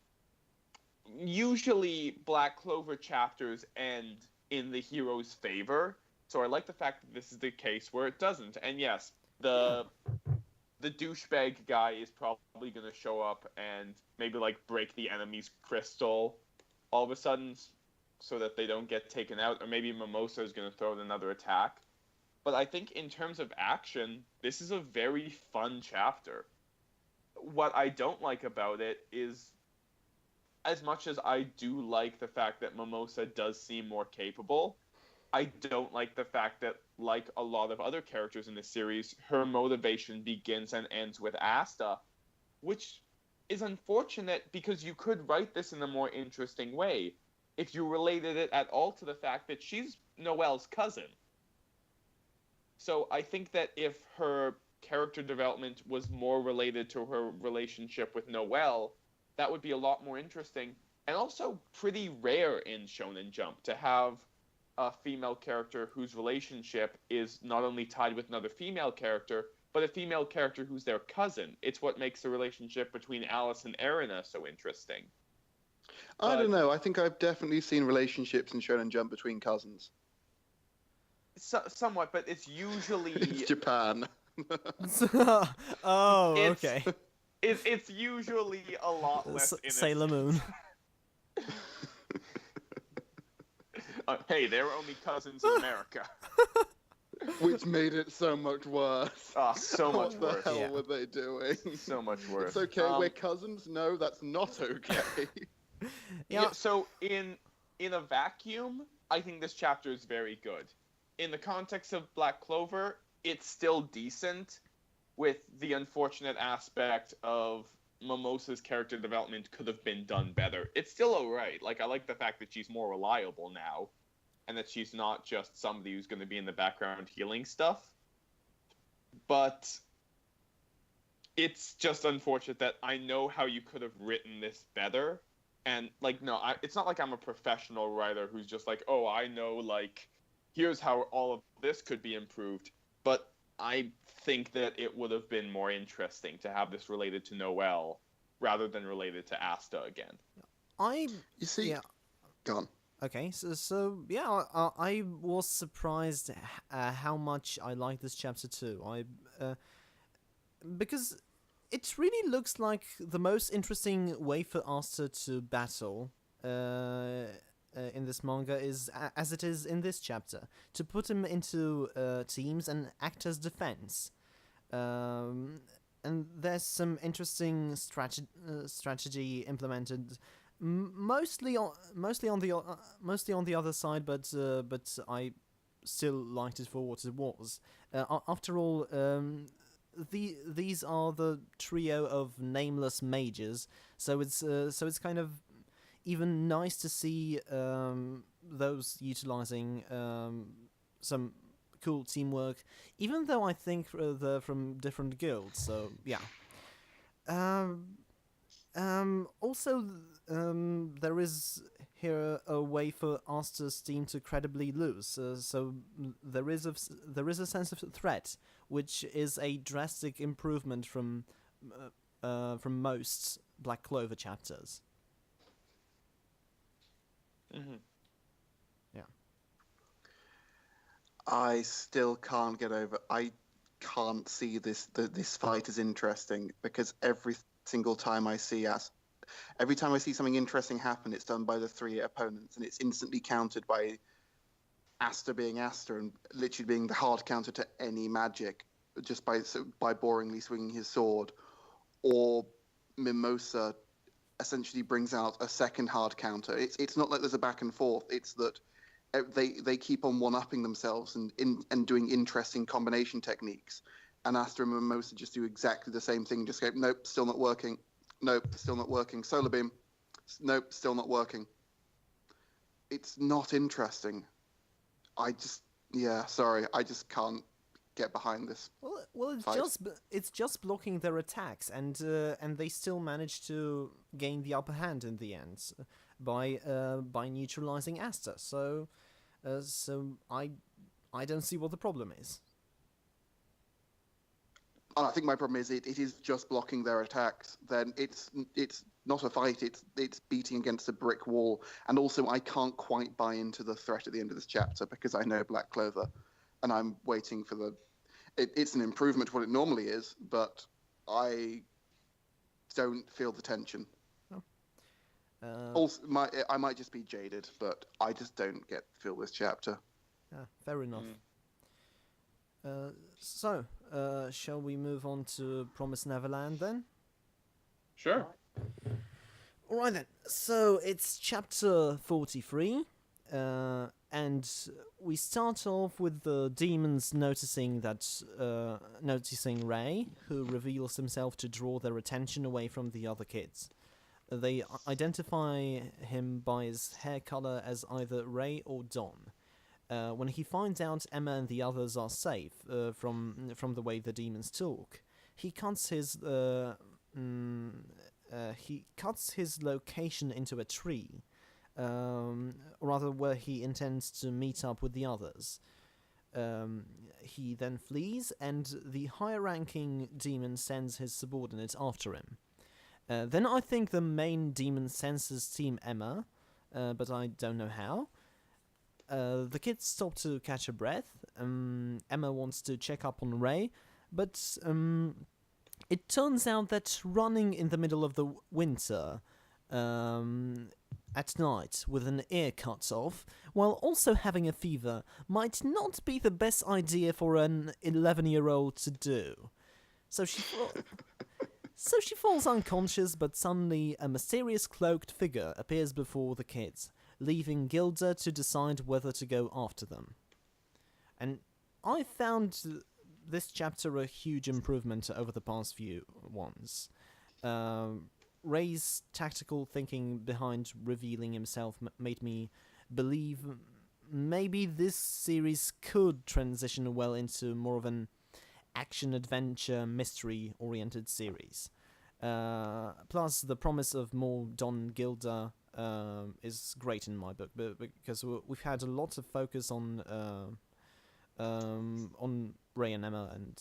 Usually, Black Clover chapters end in the hero's favor, so I like the fact that this is the case where it doesn't. And yes, the douchebag guy is probably going to show up and maybe, like, break the enemy's crystal all of a sudden so that they don't get taken out, or maybe Mimosa is going to throw out another attack. But I think in terms of action, this is a very fun chapter. What I don't like about it is, as much as I do like the fact that Mimosa does seem more capable, I don't like the fact that, like a lot of other characters in this series, her motivation begins and ends with Asta, which is unfortunate because you could write this in a more interesting way if you related it at all to the fact that she's Noelle's cousin. So I think that if her character development was more related to her relationship with Noelle, that would be a lot more interesting, and also pretty rare in Shonen Jump to have a female character whose relationship is not only tied with another female character, but a female character who's their cousin. It's what makes the relationship between Alice and Erina so interesting. I don't know. I think I've definitely seen relationships in Shonen Jump between cousins. Somewhat, but it's usually... It's Japan. Oh, okay. It's usually a lot less innocent. Sailor Moon. Hey, they were only cousins in America. Which made it so much worse. So much worse. What the hell were they doing? So much worse. It's okay, we're cousins? No, that's not okay. Yeah, so in a vacuum, I think this chapter is very good. In the context of Black Clover, it's still decent, with the unfortunate aspect of Mimosa's character development could have been done better. It's still alright. Like, I like the fact that she's more reliable now, and that she's not just somebody who's going to be in the background healing stuff. But it's just unfortunate that I know how you could have written this better. And, like, no, it's not like I'm a professional writer who's just like, oh, I know, like, here's how all of this could be improved. But I think that it would have been more interesting to have this related to Noelle rather than related to Asta again. You see... Yeah. Go on. Okay, so yeah, I was surprised how much I like this chapter too. Because it really looks like the most interesting way for Asta to battle in this manga is as it is in this chapter, to put him into teams and act as defense. And there's some interesting strategy implemented. Mostly on the other side, but I still liked it for what it was. After all, these are the trio of nameless mages, so it's kind of even nice to see those utilizing some cool teamwork, even though I think they're from different guilds. So yeah. Also, there is here a way for Asta's team to credibly lose, so there is a sense of threat, which is a drastic improvement from most Black Clover chapters. Mm-hmm. I still can't get over. I can't see this fight as interesting because every single time I see something interesting happen, it's done by the three opponents, and it's instantly countered by Asta being Asta and literally being the hard counter to any magic, just by boringly swinging his sword, or Mimosa essentially brings out a second hard counter. It's not like there's a back and forth. It's that they keep on one-upping themselves and doing interesting combination techniques. And Asta and Mimosa just do exactly the same thing. Just go, nope, still not working. Nope, still not working. Solar beam. Nope, still not working. It's not interesting. I just can't get behind this. Well, it's just blocking their attacks, and they still manage to gain the upper hand in the end by neutralizing Asta. So I don't see what the problem is. And I think my problem is it is just blocking their attacks. Then it's not a fight. It's beating against a brick wall. And also, I can't quite buy into the threat at the end of this chapter because I know Black Clover, and I'm waiting for the. It's an improvement to what it normally is, but I don't feel the tension. Also, I might just be jaded, but I just don't feel this chapter. Fair enough. So, shall we move on to Promised Neverland then? Sure. Alright then, so it's chapter 43, and we start off with the demons noticing Ray, who reveals himself to draw their attention away from the other kids. They identify him by his hair color as either Ray or Don. When he finds out Emma and the others are safe from the way the demons talk, he cuts his location into a tree, rather where he intends to meet up with the others. He then flees, and the higher-ranking demon sends his subordinate after him. Then I think the main demon senses Team Emma, but I don't know how. The kids stop to catch a breath. Emma wants to check up on Ray, but it turns out that running in the middle of the winter at night with an ear cut off, while also having a fever, might not be the best idea for an 11-year-old to do. So she falls unconscious, but suddenly a mysterious cloaked figure appears before the kids, leaving Gilda to decide whether to go after them. And I found this chapter a huge improvement over the past few ones. Ray's tactical thinking behind revealing himself made me believe maybe this series could transition well into more of an action-adventure, mystery-oriented series. Plus, the promise of more Don Gilda is great in my book, because we've had a lot of focus on Ray and Emma, and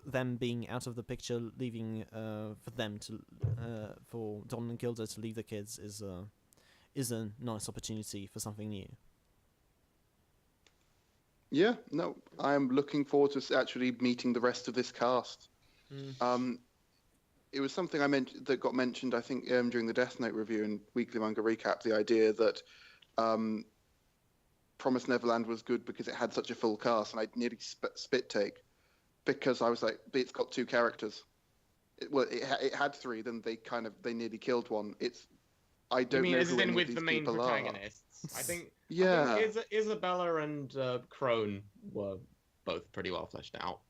them being out of the picture, leaving for Don and Gilda to leave the kids is a nice opportunity for something new. Yeah, no, I'm looking forward to actually meeting the rest of this cast. It was something that got mentioned, I think, during the Death Note review and Weekly Manga Recap, the idea that Promised Neverland was good because it had such a full cast, and I nearly spit take, because I was like, it's got two characters. It had three, then they nearly killed one. I don't know who any of these people are. I think Yeah. Isabella and Crone were both pretty well fleshed out.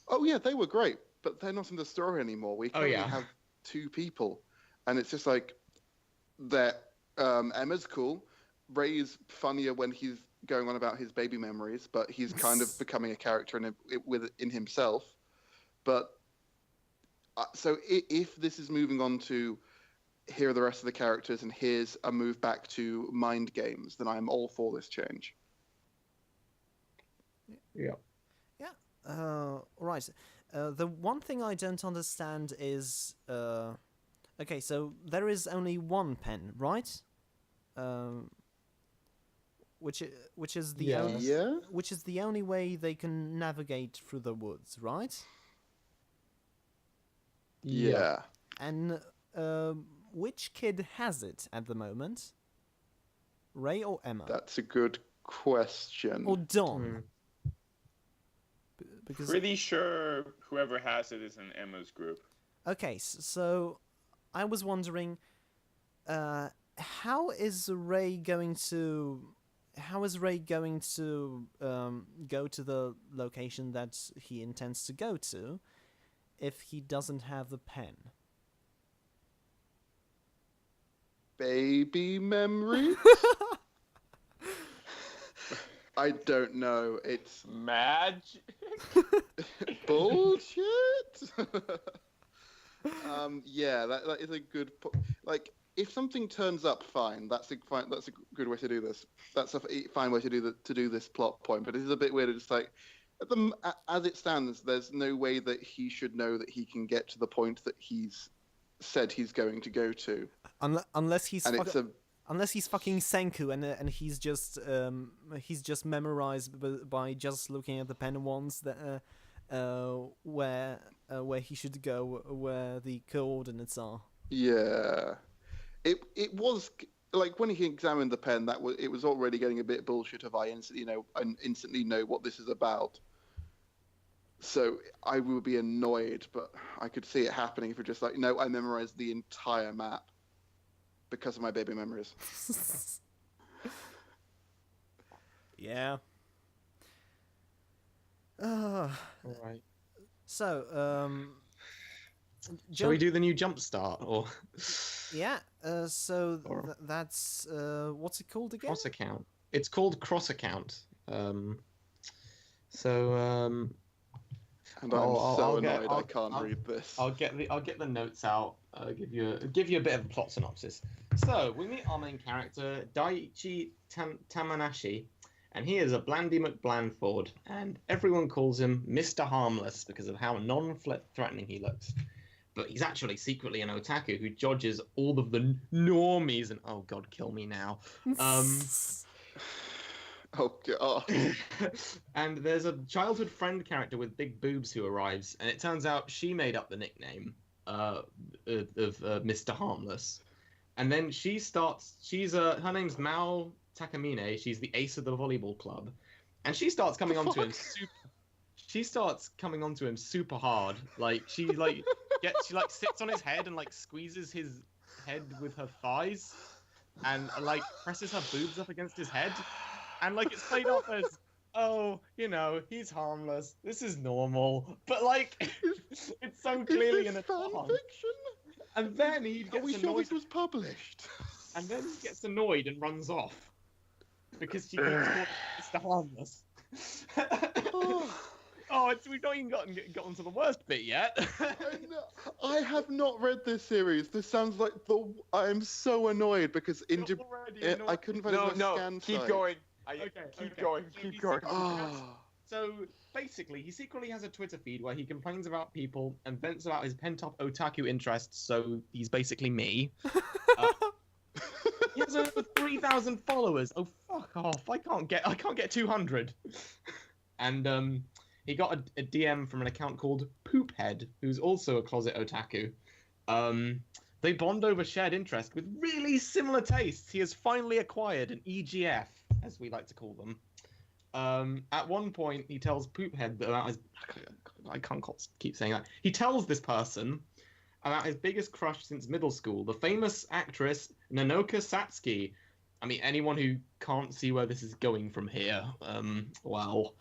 Oh yeah, they were great, but they're not in the story anymore. We currently have two people, and it's just like that. Emma's cool. Ray's funnier when he's going on about his baby memories, but he's kind of becoming a character in himself. But so if this is moving on to here are the rest of the characters and here's a move back to mind games, then I'm all for this change. Yeah. Right. The one thing I don't understand is Okay, so there is only one pen, right? Which is the only way they can navigate through the woods, right? Yeah. And which kid has it at the moment? Ray or Emma? That's a good question. Or Don? Because pretty sure whoever has it is in Emma's group. Okay, so I was wondering, how is Ray going to go to the location that he intends to go to if he doesn't have the pen? Baby memories? I don't know. It's magic. Bullshit. Yeah, that is a good. Like, if something turns up, fine. That's a good way to do this. That's a fine way to do this plot point. But it is a bit weird. It's like, as it stands, there's no way that he should know that he can get to the point that he's said he's going to go to. Unless he's fucking Senku and he's just memorized by just looking at the pen once that where he should go, where the coordinates are. Yeah, it was like when he examined the pen, it was already getting a bit bullshit. I instantly know what this is about. So I would be annoyed, but I could see it happening if you're just like, no, I memorized the entire map because of my baby memories. Yeah. All right. So, shall we do the new jump start or? Yeah. So that's what's it called again? Cross account. It's called cross account. And I'm so annoyed I can't read this. I'll get the notes out. Give you a bit of a plot synopsis. So we meet our main character Daiichi Tamanashi, and he is a Blandy McBlandford, and everyone calls him Mr. Harmless because of how non-threatening he looks. But he's actually secretly an otaku who judges all of the normies, and oh god, kill me now. Oh god. And there's a childhood friend character with big boobs who arrives, and it turns out she made up the nickname of Mr. Harmless. And then her name's Mao Takamine. She's the ace of the volleyball club, and she starts coming onto him. She starts coming onto him super hard. Like she sits on his head and like squeezes his head with her thighs, and like presses her boobs up against his head. And, like, it's played off as, oh, he's harmless. This is normal. But, like, it's so clearly in a fan fiction. And then he gets annoyed. Sure this was published? And then he gets annoyed and runs off. Because she keeps calling Mr. Harmless. We've not even gotten to the worst bit yet. I have not read this series. This sounds like I am so annoyed because I couldn't find it on a scan keep site. Going. Keep going. So basically, he secretly has a Twitter feed where he complains about people and vents about his pent-up otaku interests. So he's basically me. He has over 3,000 followers. Oh fuck off! I can't get 200. And he got a DM from an account called Poophead, who's also a closet otaku. They bond over shared interest with really similar tastes. He has finally acquired an EGF, as we like to call them. At one point, he tells Poophead about his... I can't keep saying that. He tells this person about his biggest crush since middle school, the famous actress Nanoka Satsuki. I mean, anyone who can't see where this is going from here, well...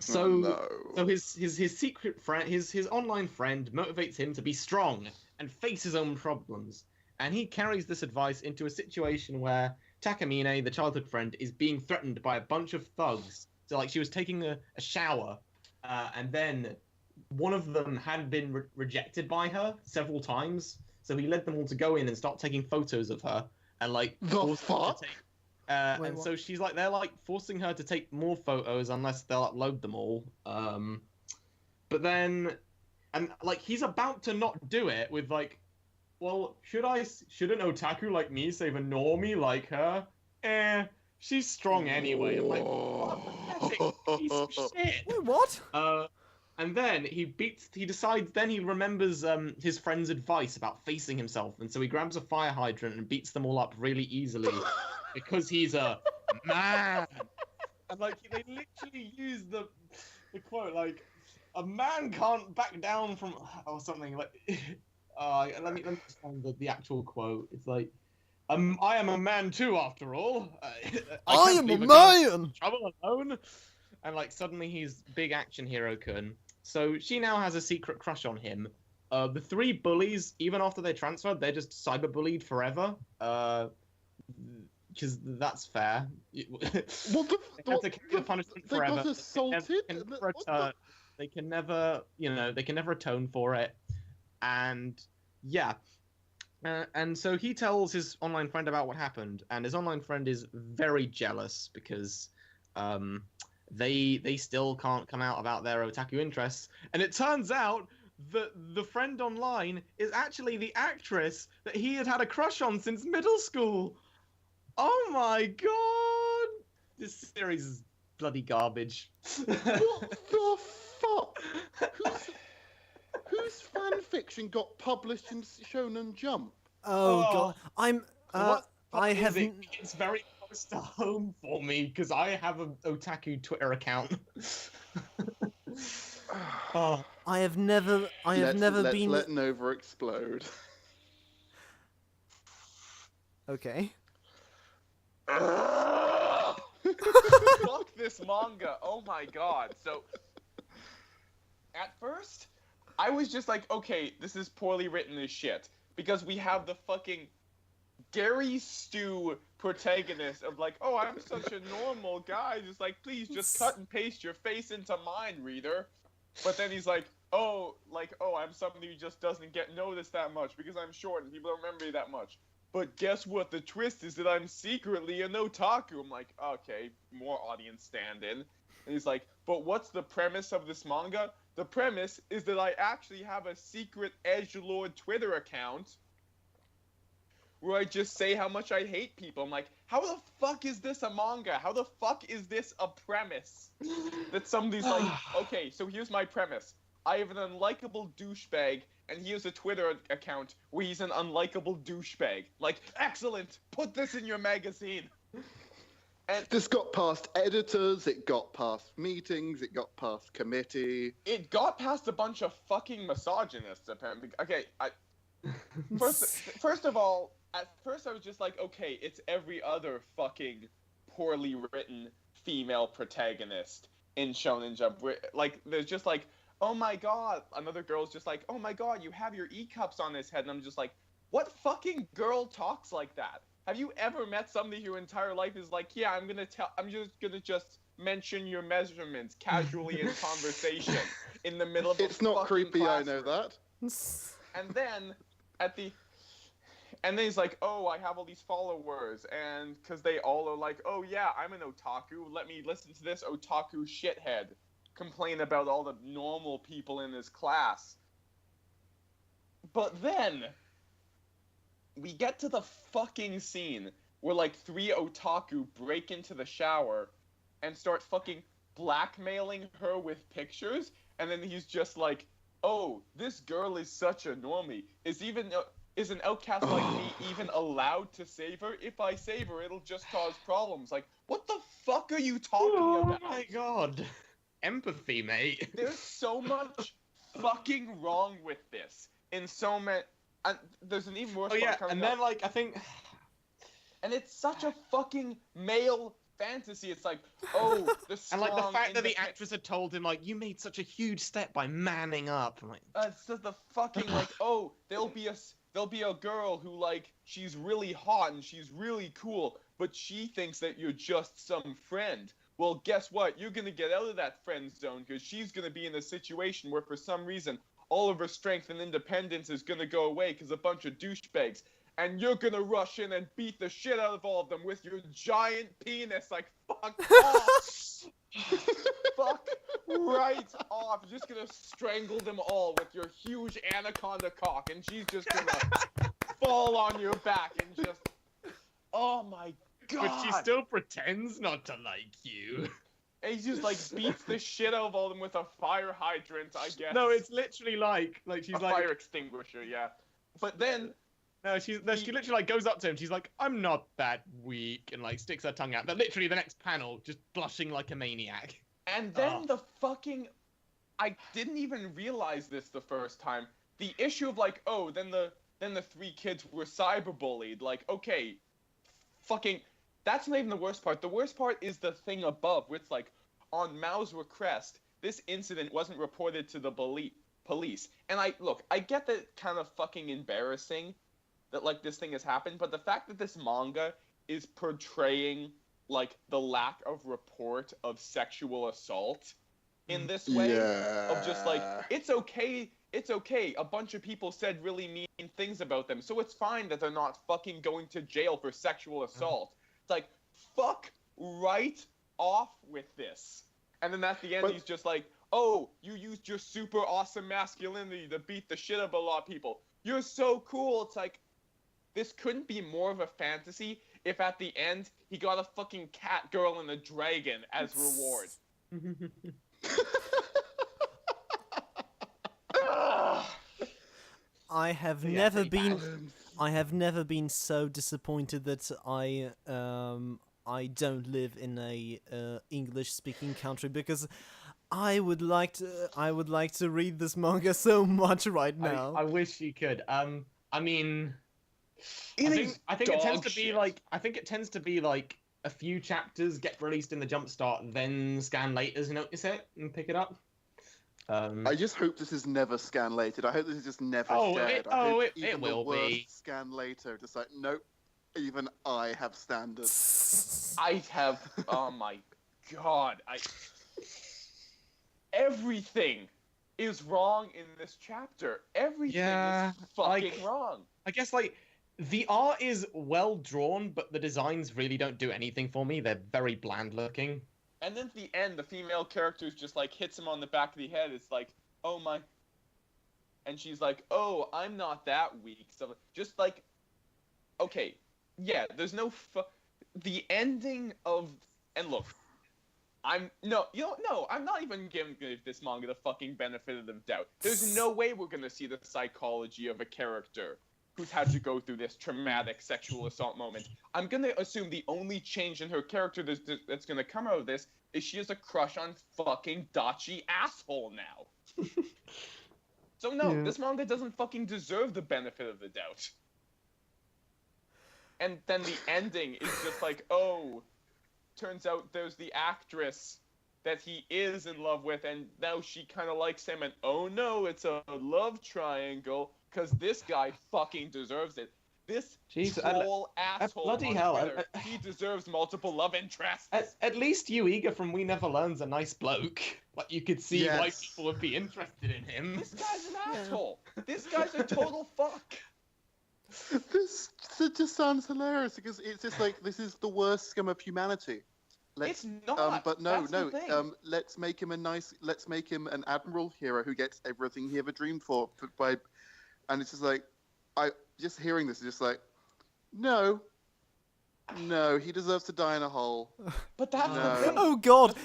So his secret friend, his online friend, motivates him to be strong and face his own problems. And he carries this advice into a situation where Takamine, the childhood friend, is being threatened by a bunch of thugs. So, like, she was taking a shower, and then one of them had been rejected by her several times. So he led them all to go in and start taking photos of her, and like the fuck. And so she's like, they're like forcing her to take more photos unless they'll upload them all. But then, and like he's about to not do it with like well, should an otaku like me save a normie like her? She's strong anyway. I'm like, what a pathetic piece of shit. Wait, what? And then he decides, then he remembers his friend's advice about facing himself, and so he grabs a fire hydrant and beats them all up really easily because he's a man. And like they literally use the quote like, a man can't back down from or something like. Let me just find the actual quote. It's like, I am a man too, after all. I am a man. Trouble alone. And like suddenly he's big action hero Kun. So she now has a secret crush on him. The three bullies, even after they transferred, they're just cyberbullied forever. Because that's fair. What the punishment they forever. got assaulted? They can never atone for it. And yeah. And so he tells his online friend about what happened, and his online friend is very jealous because they still can't come out about their otaku interests. And it turns out that the friend online is actually the actress that he had a crush on since middle school. Oh my god! This series is bloody garbage. What the fuck? Whose fan fiction got published in Shonen Jump? Oh god, It's very close to home for me because I have an otaku Twitter account. Oh. I have never been. Let Nova explode. Okay. Fuck this manga. Oh my god. So, at first, I was just like, okay, this is poorly written as shit. Because we have the fucking Gary Stu protagonist of like, oh, I'm such a normal guy. Just like, please just cut and paste your face into mine, reader. But then he's like, I'm somebody who just doesn't get noticed that much because I'm short and people don't remember me that much. But guess what? The twist is that I'm secretly an otaku. I'm like, okay, more audience stand-in. And he's like, but what's the premise of this manga? The premise is that I actually have a secret edgelord Twitter account where I just say how much I hate people. I'm like, how the fuck is this a manga? How the fuck is this a premise? That somebody's like, okay, so here's my premise. I have an unlikable douchebag, and he has a Twitter account where he's an unlikable douchebag. Like, excellent! Put this in your magazine! And this got past editors, it got past meetings, it got past committee. It got past a bunch of fucking misogynists, apparently. Okay, first of all, at first I was just like, okay, it's every other fucking poorly written female protagonist in Shonen Jump. Where, like, there's just like, oh my god, another girl's just like, oh my god, you have your E-cups on his head, and I'm just like, what fucking girl talks like that? Have you ever met somebody whose entire life is like, yeah, I'm just gonna mention your measurements casually in conversation in the middle of It's not creepy, classroom. I know that. And then and then he's like, oh, I have all these followers, and because they all are like, oh yeah, I'm an otaku, let me listen to this otaku shithead complain about all the normal people in his class. But then we get to the fucking scene where like 3 otaku break into the shower and start fucking blackmailing her with pictures, and then he's just like, oh, this girl is such a normie. Is an outcast like me even allowed to save her? If I save her, it'll just cause problems. Like, what the fuck are you talking about? Oh my god. Empathy, mate. There's so much fucking wrong with this. In so many... And there's an even worse part coming up. Then, like, I think... And it's such a fucking male fantasy. It's like, oh, the strong... And, like, the fact that the actress had told him, like, you made such a huge step by manning up. I'm like... It's just the fucking, like, oh, there'll be a girl who, like, she's really hot and she's really cool, but she thinks that you're just some friend. Well, guess what? You're gonna get out of that friend zone because she's gonna be in a situation where, for some reason, all of her strength and independence is gonna go away because a bunch of douchebags. And you're gonna rush in and beat the shit out of all of them with your giant penis. Like, fuck off. Fuck right off. You're just gonna strangle them all with your huge anaconda cock. And she's just gonna fall on your back and just, oh my god. But she still pretends not to like you. And he just like beats the shit out of all of them with a fire hydrant, I guess. No, it's literally like she's a like fire extinguisher, yeah. But then she literally like goes up to him. She's like, "I'm not that weak," and like sticks her tongue out. But literally, the next panel, just blushing like a maniac. And then the fucking, I didn't even realize this the first time. The issue of like, oh, then the 3 kids were cyberbullied. Like, okay, fucking. That's not even the worst part. The worst part is the thing above, where it's like, on Mao's request, this incident wasn't reported to the police. And I get that it's kind of fucking embarrassing that, like, this thing has happened, but the fact that this manga is portraying, like, the lack of report of sexual assault in this way, of just, like, it's okay, a bunch of people said really mean things about them, so it's fine that they're not fucking going to jail for sexual assault. Like, fuck right off with this. And then at the end, he's just like, oh, you used your super awesome masculinity to beat the shit out of a lot of people. You're so cool. It's like, this couldn't be more of a fantasy if at the end he got a fucking cat girl and a dragon as reward. I have never been so disappointed that I don't live in a English speaking country, because I would like to read this manga so much right now. I wish you could. I mean, I think it tends to be like, a few chapters get released in the Jumpstart, then scan later to notice it and pick it up. I just hope this is never scan later. I hope this is just never shared. It will be. Scan later, just like, nope, even I have standards. I have, oh my god, everything is wrong in this chapter. Everything is fucking wrong. I guess, like, the art is well drawn, but the designs really don't do anything for me. They're very bland looking. And then at the end, the female character just, like, hits him on the back of the head. It's like, oh my... And she's like, oh, I'm not that weak. So, just, like... Okay, yeah, there's no the ending of... And look, I'm not even giving this manga the fucking benefit of the doubt. There's no way we're gonna see the psychology of a character who's had to go through this traumatic sexual assault moment. I'm gonna assume the only change in her character that's gonna come out of this is she has a crush on fucking Dachi asshole now. So no, this manga doesn't fucking deserve the benefit of the doubt. And then the ending is just like, oh, turns out there's the actress that he is in love with, and now she kind of likes him, and oh no, it's a love triangle. Because this guy fucking deserves it. This troll asshole. Bloody hell. He deserves multiple love interests. At least Yuiga from We Never Learn's a nice bloke. Like, you could see why people would be interested in him. This guy's an asshole. This guy's a total fuck. This just sounds hilarious, because it's just like, this is the worst scum of humanity. It's not. But no. Let's make him an admiral hero who gets everything he ever dreamed for by. And it's just like, just hearing this is just like, no, he deserves to die in a hole. But that's the thing. Oh god,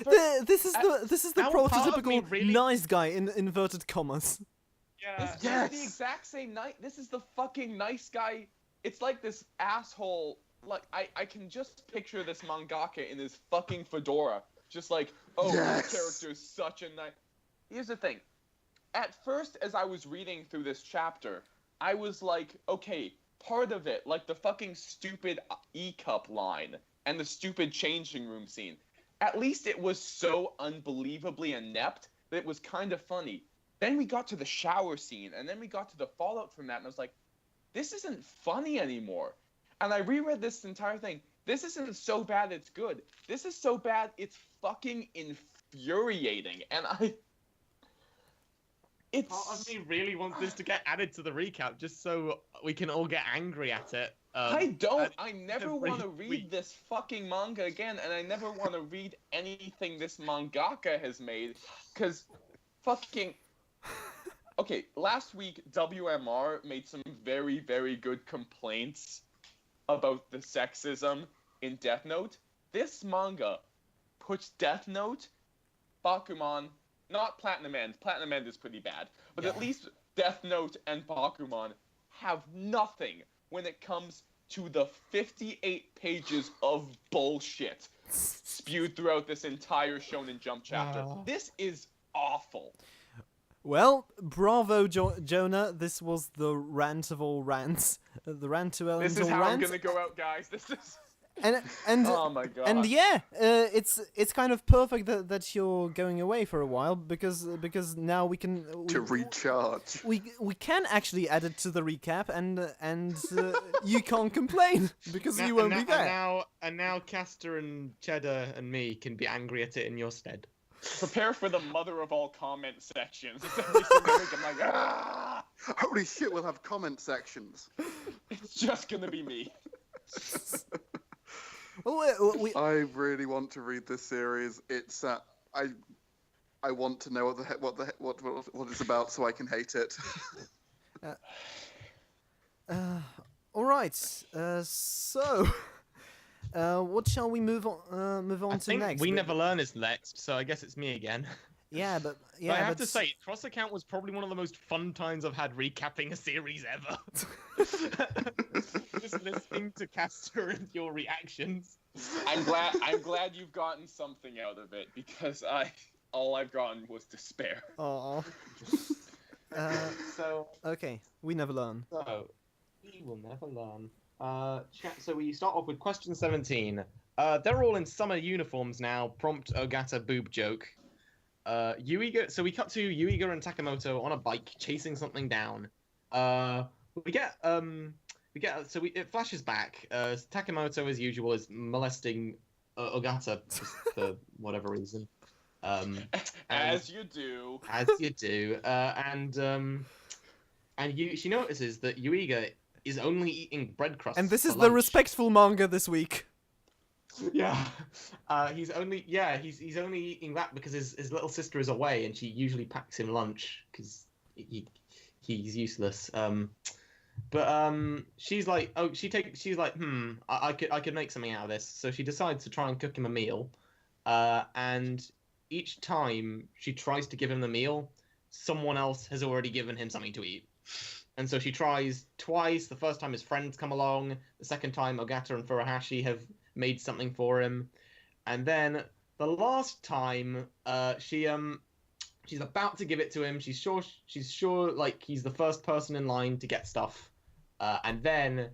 this is the prototypical really... nice guy in inverted commas. Yeah. This is the exact same night. This is the fucking nice guy. It's like this asshole. Like, I can just picture this mangaka in his fucking fedora, just like, oh, this character is such a nice. Here's the thing. At first, as I was reading through this chapter, I was like, okay, part of it, like the fucking stupid E-cup line and the stupid changing room scene, at least it was so unbelievably inept that it was kind of funny. Then we got to the shower scene, and then we got to the fallout from that, and I was like, this isn't funny anymore. And I reread this entire thing. This isn't so bad it's good. This is so bad it's fucking infuriating. And Part of me really wants this to get added to the recap, just so we can all get angry at it. I don't. I never want to read this fucking manga again, and I never want to read anything this mangaka has made, because fucking... Okay, last week WMR made some very, very good complaints about the sexism in Death Note. This manga puts Death Note, Bakuman, not Platinum End. Platinum End is pretty bad, but at least Death Note and Bakuman have nothing when it comes to the 58 pages of bullshit spewed throughout this entire Shonen Jump chapter. This is awful. Well, bravo, Jonah. This was the rant of all rants. The rant to all rants. This is how I'm gonna go out, guys. This is... And oh my god. And yeah, it's kind of perfect that you're going away for a while because now we can to recharge. We can actually add it to the recap and you can't complain because you won't be there. And now Kastor and Cheddar and me can be angry at it in your stead. Prepare for the mother of all comment sections. It's every single week. I'm like, ah! Holy shit, we'll have comment sections. It's just gonna be me. Well, I really want to read this series. It's I want to know what it's about so I can hate it. All right. So. What shall we move on to next? We Never Learn is next, so I guess it's me again. Yeah, but I have to say, Cross Account was probably one of the most fun times I've had recapping a series ever. Just listening to Kastor and your reactions. I'm glad you've gotten something out of it because all I've gotten was despair. Oh. So okay, We Never Learn. So we will never learn. So we start off with question 17. They're all in summer uniforms now. Prompt Ogata boob joke. Yuiga. So we cut to Yuiga and Takamoto on a bike chasing something down. It flashes back. Takamoto, as usual, is molesting Ogata for whatever reason. As you do. As you do. She notices that Yuiga is only eating bread crusts. And this is for the lunch. respectful manga this week. Yeah. He's only eating that because his little sister is away and she usually packs him lunch because he's useless. She's like, I could make something out of this. So she decides to try and cook him a meal. And each time she tries to give him the meal, someone else has already given him something to eat. And so she tries twice. The first time his friends come along. The second time Ogata and Furuhashi have made something for him. And then the last time she's about to give it to him. She's sure like he's the first person in line to get stuff. And then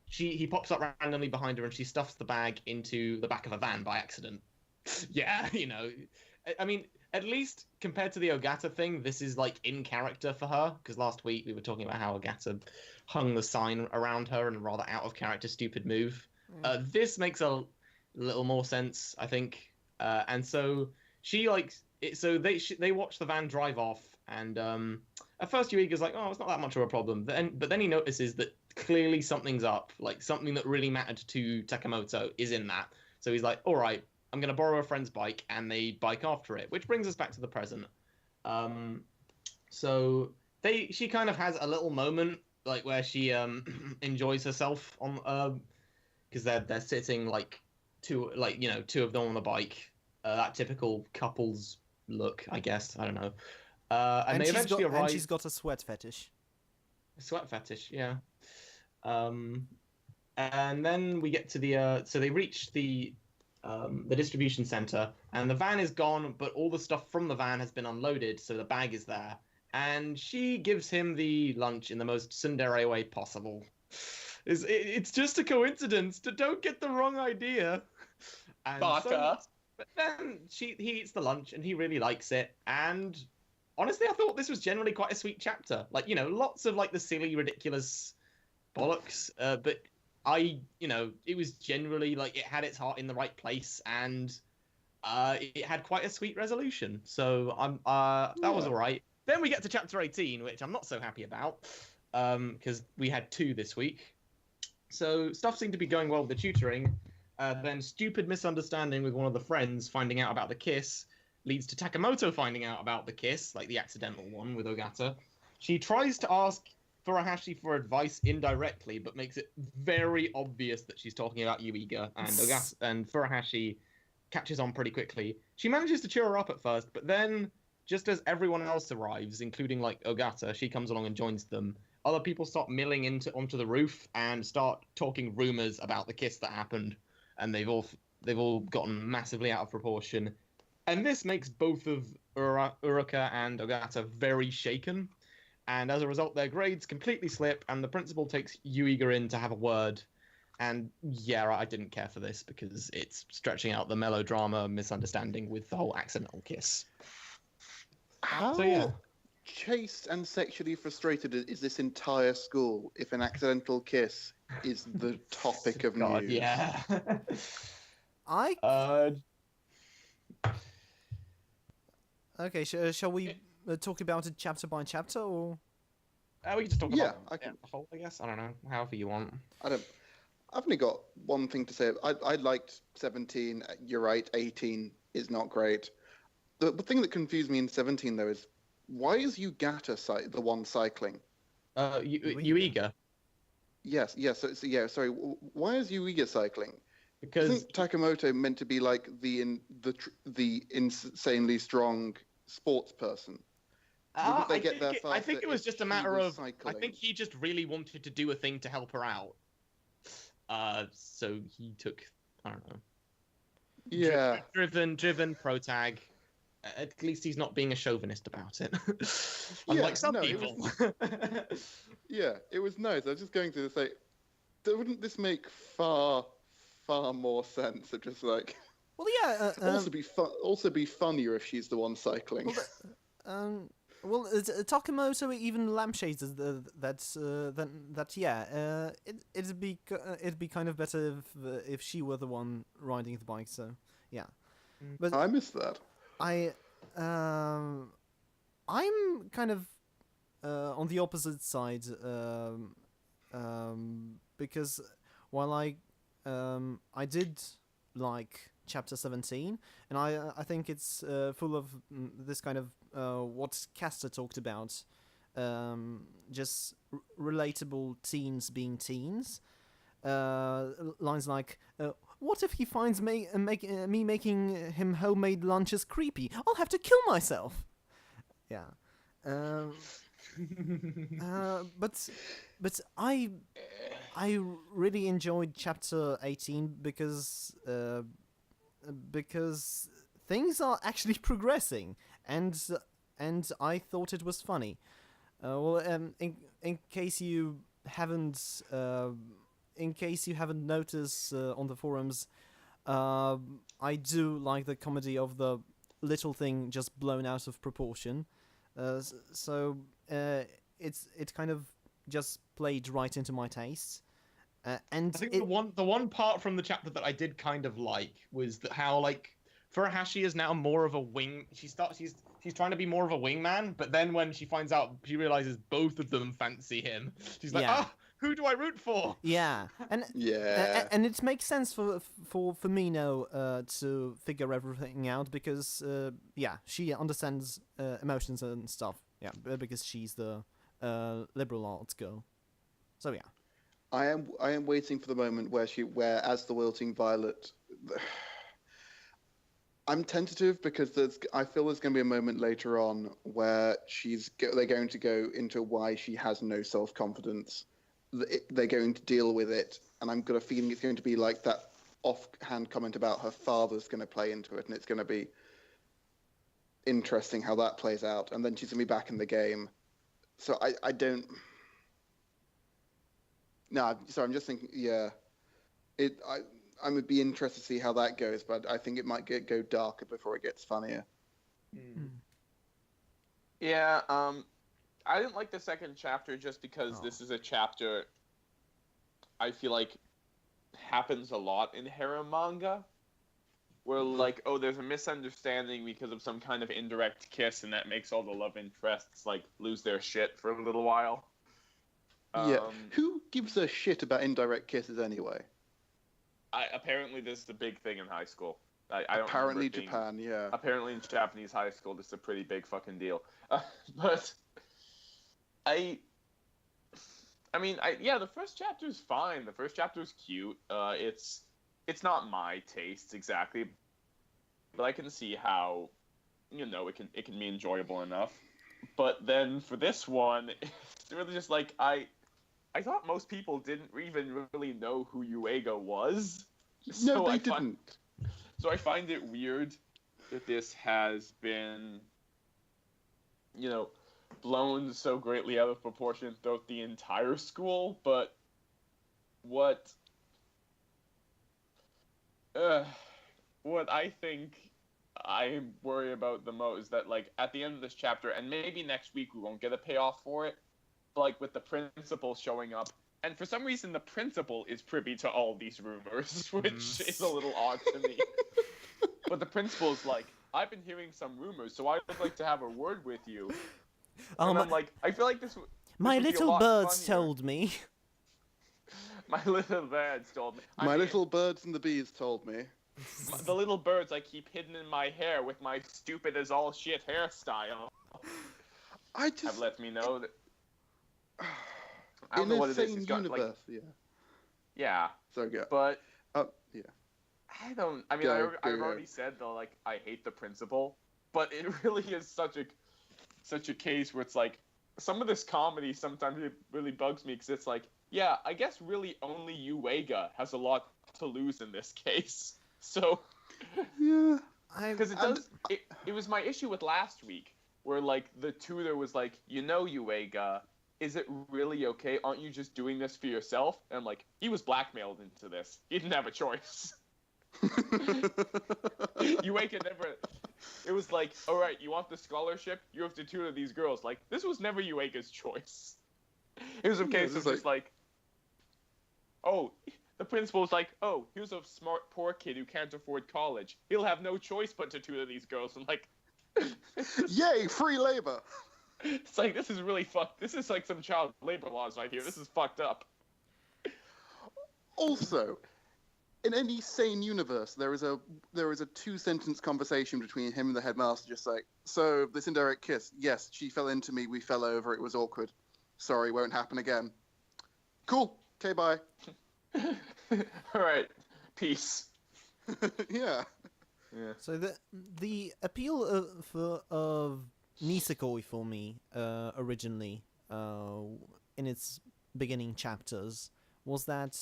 he pops up randomly behind her and she stuffs the bag into the back of a van by accident. Yeah, I mean, at least compared to the Ogata thing, this is like in character for her. Because last week we were talking about how Ogata hung the sign around her in a rather out of character, stupid move. This makes a little more sense, I think. And so she likes it. So they watch the van drive off, and at first Yuiga's like, "Oh, it's not that much of a problem." But then he notices that clearly something's up. Like something that really mattered to Takamoto is in that. So he's like, "All right, I'm going to borrow a friend's bike," and they bike after it, which brings us back to the present. So she kind of has a little moment, like where she enjoys herself on, because they're sitting like two of them on the bike, that typical couples look, I guess. I don't know. And they eventually arrive. And she's got a sweat fetish. A sweat fetish, yeah. And then we get to the so they reach the distribution center, and the van is gone, but all the stuff from the van has been unloaded, so the bag is there. And she gives him the lunch in the most tsundere way possible. It's just a coincidence. Don't get the wrong idea. And Baka. But then he eats the lunch, and he really likes it. And honestly, I thought this was generally quite a sweet chapter. Like, lots of like the silly, ridiculous bollocks, but it was generally like it had its heart in the right place, and it had quite a sweet resolution. So that was all right. Then we get to chapter 18, which I'm not so happy about, because we had 2 this week. So stuff seemed to be going well with the tutoring. Then stupid misunderstanding with one of the friends finding out about the kiss. leads to Takamoto finding out about the kiss, like the accidental one with Ogata. She tries to ask Furuhashi for advice indirectly, but makes it very obvious that she's talking about Yuiga, and Ogata and Furuhashi catches on pretty quickly. She manages to cheer her up at first, but then, just as everyone else arrives, including like Ogata, she comes along and joins them. Other people start milling onto the roof and start talking rumors about the kiss that happened, and they've all gotten massively out of proportion. And this makes both of Uruka and Ogata very shaken. And as a result, their grades completely slip, and the principal takes Yuiga in to have a word. And yeah, I didn't care for this because it's stretching out the melodrama misunderstanding with the whole accidental kiss. How So yeah. chaste and sexually frustrated is this entire school if an accidental kiss is the topic of God, news? yeah. Okay, shall we talk about it chapter by chapter, or? We can just talk Yeah, about I can. the whole, I guess. I don't know. However you want. I've only got one thing to say. I liked 17. You're right. 18 is not great. The thing that confused me in 17 though is why is Yugata the one cycling? Yuiga. Yes. Sorry. Why is Yuiga cycling? Because Isn't Takamoto meant to be like the insanely strong sports person? Wouldn't they get there I think faster it was if just a she matter was of. cycling? I think he just really wanted to do a thing to help her out. So he took. I don't know. Yeah. Driven protag. At least he's not being a chauvinist about it. Unlike some people. Yeah, it was nice. I was just going to say, wouldn't this make far more sense of just like? Well, yeah. Also be funnier if she's the one cycling. Well, Takamoto even lampshades that. Yeah. It'd be kind of better if she were the one riding the bike. So yeah. But I missed that. I'm kind of on the opposite side, because while I did like chapter 17, and I think it's full of this kind of what Kastor talked about, just relatable teens being teens. Lines like, what if he finds me making him homemade lunches creepy? I'll have to kill myself. Yeah. But I really enjoyed chapter 18 because things are actually progressing, and I thought it was funny. In case you haven't noticed on the forums, I do like the comedy of the little thing just blown out of proportion. So it kind of just played right into my tastes. And I think the one part from the chapter that I did kind of like was that how like Furuhashi is now more of a wing. She's trying to be more of a wingman, but then when she finds out, she realizes both of them fancy him. She's like, who do I root for? Yeah, and yeah, and it makes sense for Firmino to figure everything out because she understands emotions and stuff. Yeah, because she's the liberal arts girl. So yeah. I am waiting for the moment where as the wilting violet. I'm tentative because I feel there's going to be a moment later on where they're going to go into why she has no self-confidence. They're going to deal with it, and I've got a feeling it's going to be like that offhand comment about her father's going to play into it, and it's going to be interesting how that plays out. And then she's going to be back in the game. So I don't. No, sorry, I'm just thinking. Yeah, I would be interested to see how that goes, but I think it might go darker before it gets funnier. Yeah, I didn't like the second chapter just because this is a chapter I feel like happens a lot in harem manga, where like, there's a misunderstanding because of some kind of indirect kiss, and that makes all the love interests like lose their shit for a little while. Yeah, who gives a shit about indirect kisses anyway? Apparently this is the big thing in high school. I don't Apparently remember Japan, yeah. Apparently in Japanese high school, this is a pretty big fucking deal. But the first chapter is fine. The first chapter is cute. It's not my taste exactly, but I can see how, it can be enjoyable enough. But then for this one, it's really just like I thought most people didn't even really know who Uega was. No, they didn't. So I find it weird that this has been, blown so greatly out of proportion throughout the entire school. But what I think I worry about the most is that, like, at the end of this chapter, and maybe next week we won't get a payoff for it, but, like, with the principal showing up, and for some reason the principal is privy to all these rumors, which is a little odd to me. But the principal's like, I've been hearing some rumors, so I would like to have a word with you. And I'm like, I feel like this my would be a little lot birds funnier. told me. My little birds told me. My little birds and the bees told me. The little birds I keep hidden in my hair with my stupid as all shit hairstyle have let me know that. I don't know what it is. It's got, universe, like, yeah. So yeah. But yeah. I don't. I mean, I've already said though, like, I hate the principal, but it really is such a case where it's like some of this comedy sometimes it really bugs me because it's like, yeah, I guess really only Uega has a lot to lose in this case. So Yeah. because it was my issue with last week where, like, the tutor was like, Uega, is it really okay? Aren't you just doing this for yourself? And I'm like, he was blackmailed into this. He didn't have a choice. Uega never. It was like, all right, you want the scholarship? You have to tutor these girls. Like, this was never Uega's choice. It was a case of just like, oh, the principal was like, oh, here's a smart poor kid who can't afford college. He'll have no choice but to tutor these girls. And like, Yay, free labor. it's like, this is really fucked. This is like some child labor laws right here. This is fucked up. Also, in any sane universe, there is a 2-sentence conversation between him and the headmaster, just like, so this indirect kiss, yes, she fell into me, we fell over, it was awkward. Sorry, won't happen again. Cool. Okay, bye. All right, peace. Yeah. So the appeal of Nisekoi for me originally in its beginning chapters was that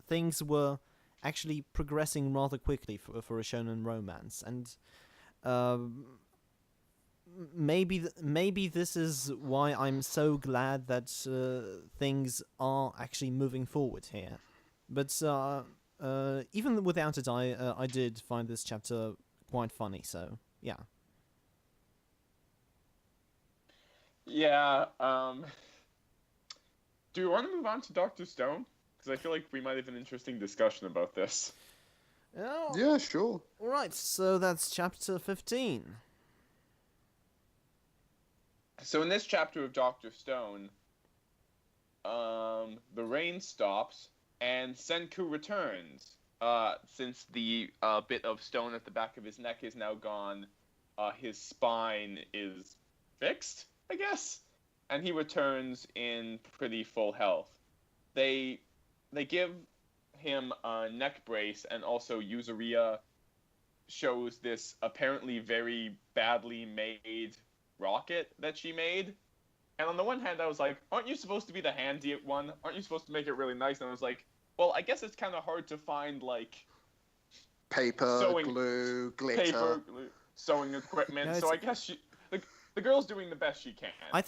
things were actually progressing rather quickly for a shonen romance, and maybe this is why I'm so glad that things are actually moving forward here. But even without it, I did find this chapter quite funny. So yeah. Yeah. Do you want to move on to Dr. Stone? Because I feel like we might have an interesting discussion about this. Oh. Yeah, sure. All right. So that's chapter 15. So in this chapter of Dr. Stone, the rain stops and Senku returns. Since the bit of stone at the back of his neck is now gone, his spine is fixed, I guess, and he returns in pretty full health. They give him a neck brace, and also Yuzuriya shows this apparently very badly made rocket that she made. And on the one hand, I was like, aren't you supposed to be the handy one? Aren't you supposed to make it really nice? And I was like, well, I guess it's kind of hard to find, like, paper, glue, glitter, sewing equipment. No, so I guess the girl's doing the best she can. I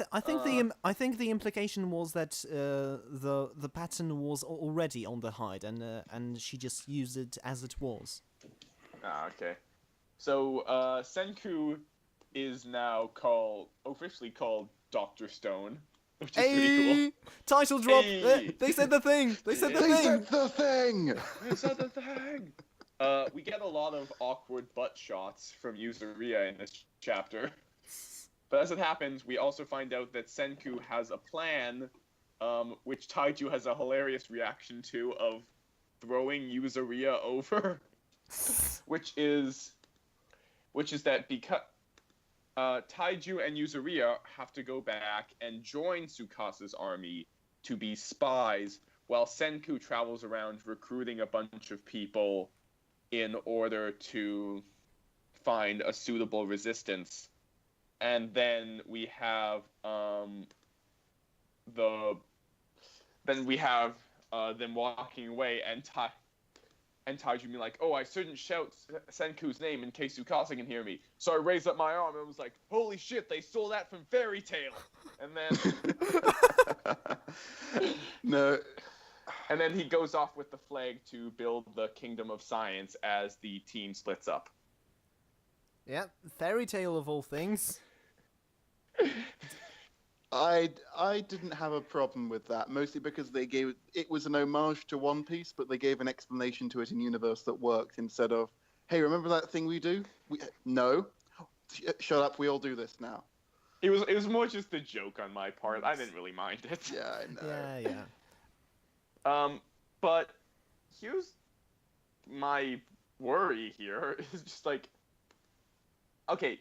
think the implication was that the pattern was already on the hide, and she just used it as it was. Ah, okay. So Senku is now officially called Dr. Stone, which is pretty cool. Title drop! Hey! They said the thing! They said the They thing! said the thing! They said the thing! We get a lot of awkward butt shots from Yuzuriya in this chapter. But as it happens, we also find out that Senku has a plan, which Taiju has a hilarious reaction to, of throwing Yuzuriya over. which is that because Taiju and Yuzuriha have to go back and join Tsukasa's army to be spies, while Senku travels around recruiting a bunch of people in order to find a suitable resistance. And then we have them walking away, and Taiju being like, "Oh, I shouldn't shout Senku's name in case Tsukasa can hear me." So I raised up my arm and was like, "Holy shit, they stole that from Fairy Tail!" And then No. And then he goes off with the flag to build the Kingdom of Science as the team splits up. Yeah, Fairy Tail of all things. I didn't have a problem with that, mostly because it was an homage to One Piece, but they gave an explanation to it in universe that worked instead of, "Hey, remember that thing we do?" No, shut up. We all do this now. It was more just a joke on my part. I didn't really mind it. Yeah, I know. Yeah. But here's my worry here is just like, okay,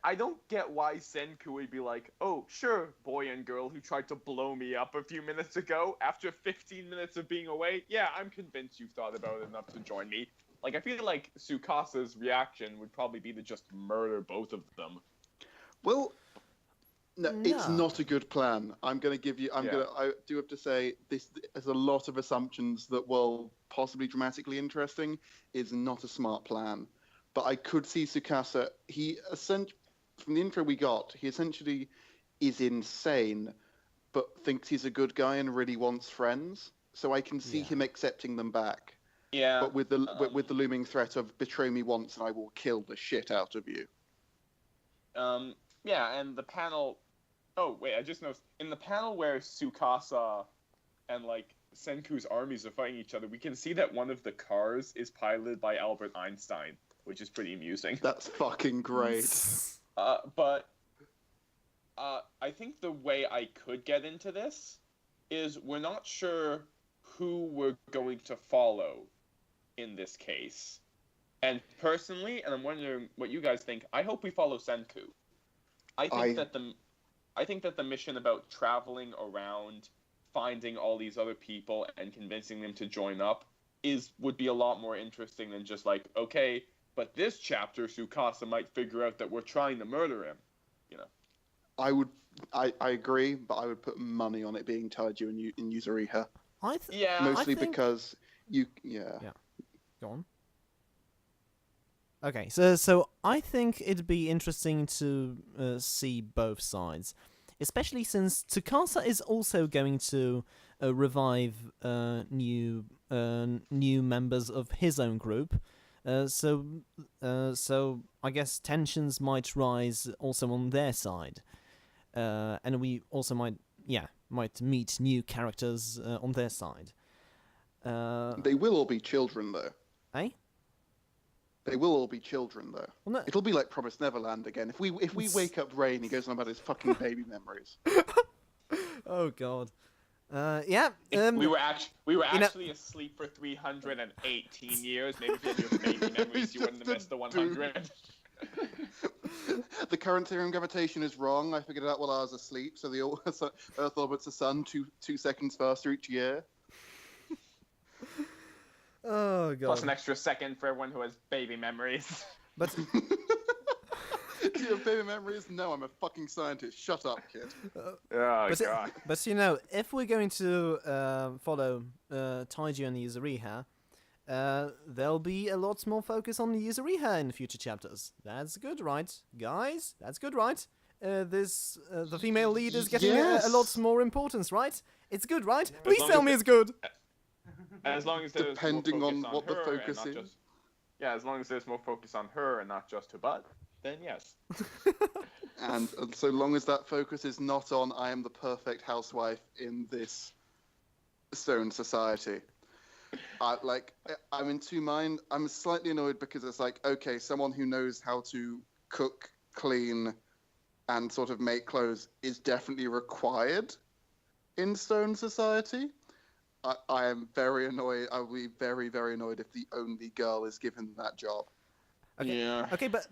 I don't get why Senku would be like, "Oh, sure, boy and girl who tried to blow me up a few minutes ago, after 15 minutes of being away, yeah, I'm convinced you've thought about it enough to join me." Like, I feel like Tsukasa's reaction would probably be to just murder both of them. Well, no, it's not a good plan. I do have to say, this has a lot of assumptions that, while possibly dramatically interesting, is not a smart plan. But I could see Tsukasa, from the intro we got, he essentially is insane, but thinks he's a good guy and really wants friends. So I can see him accepting them back. Yeah. But with the looming threat of "betray me once and I will kill the shit out of you." Yeah, and the panel... Oh, wait, I just noticed. In the panel where Tsukasa and, like, Senku's armies are fighting each other, we can see that one of the cars is piloted by Albert Einstein, which is pretty amusing. That's fucking great. But I think the way I could get into this is we're not sure who we're going to follow in this case. And personally, and I'm wondering what you guys think, I hope we follow Senku. I think that the mission about traveling around, finding all these other people and convincing them to join up would be a lot more interesting than just like, okay, but this chapter Tsukasa might figure out that we're trying to murder him, you know. I agree, but I would put money on it being Taiju and Yuzuriha. Mostly because you. Go on. Okay, so I think it'd be interesting to see both sides, especially since Tsukasa is also going to revive new members of his own group. So I guess tensions might rise also on their side, and we also might meet new characters on their side. They will all be children, though. Eh? They will all be children, though. Well, no. It'll be like Promised Neverland again. If we wake up Ray and he goes on about his fucking baby memories. Oh God. We were actually asleep for 318 years. Maybe if you had your baby memories, you wouldn't have missed the 100. The current theory of gravitation is wrong. I figured it out while I was asleep. So the Earth orbits the sun 2 seconds faster each year. Oh God. Plus an extra second for everyone who has baby memories. But do you have baby memories? No, I'm a fucking scientist. Shut up, kid. God. But you know, if we're going to follow Taiju and Yuzuriha, there'll be a lot more focus on Yuzuriha in future chapters. That's good, right, guys? That's good, right? The female lead is getting a lot more importance, right? It's good, right? Please tell me it's good. As long as there's depending more on focus what the her focus and not is. as long as there's more focus on her and not just her butt, then yes. And so long as that focus is not on I am the perfect housewife in this stone society. I'm in two minds. I'm slightly annoyed because it's like, okay, someone who knows how to cook, clean, and sort of make clothes is definitely required in stone society. I am very annoyed. I will be very, very annoyed if the only girl is given that job. Okay. Yeah. Okay, but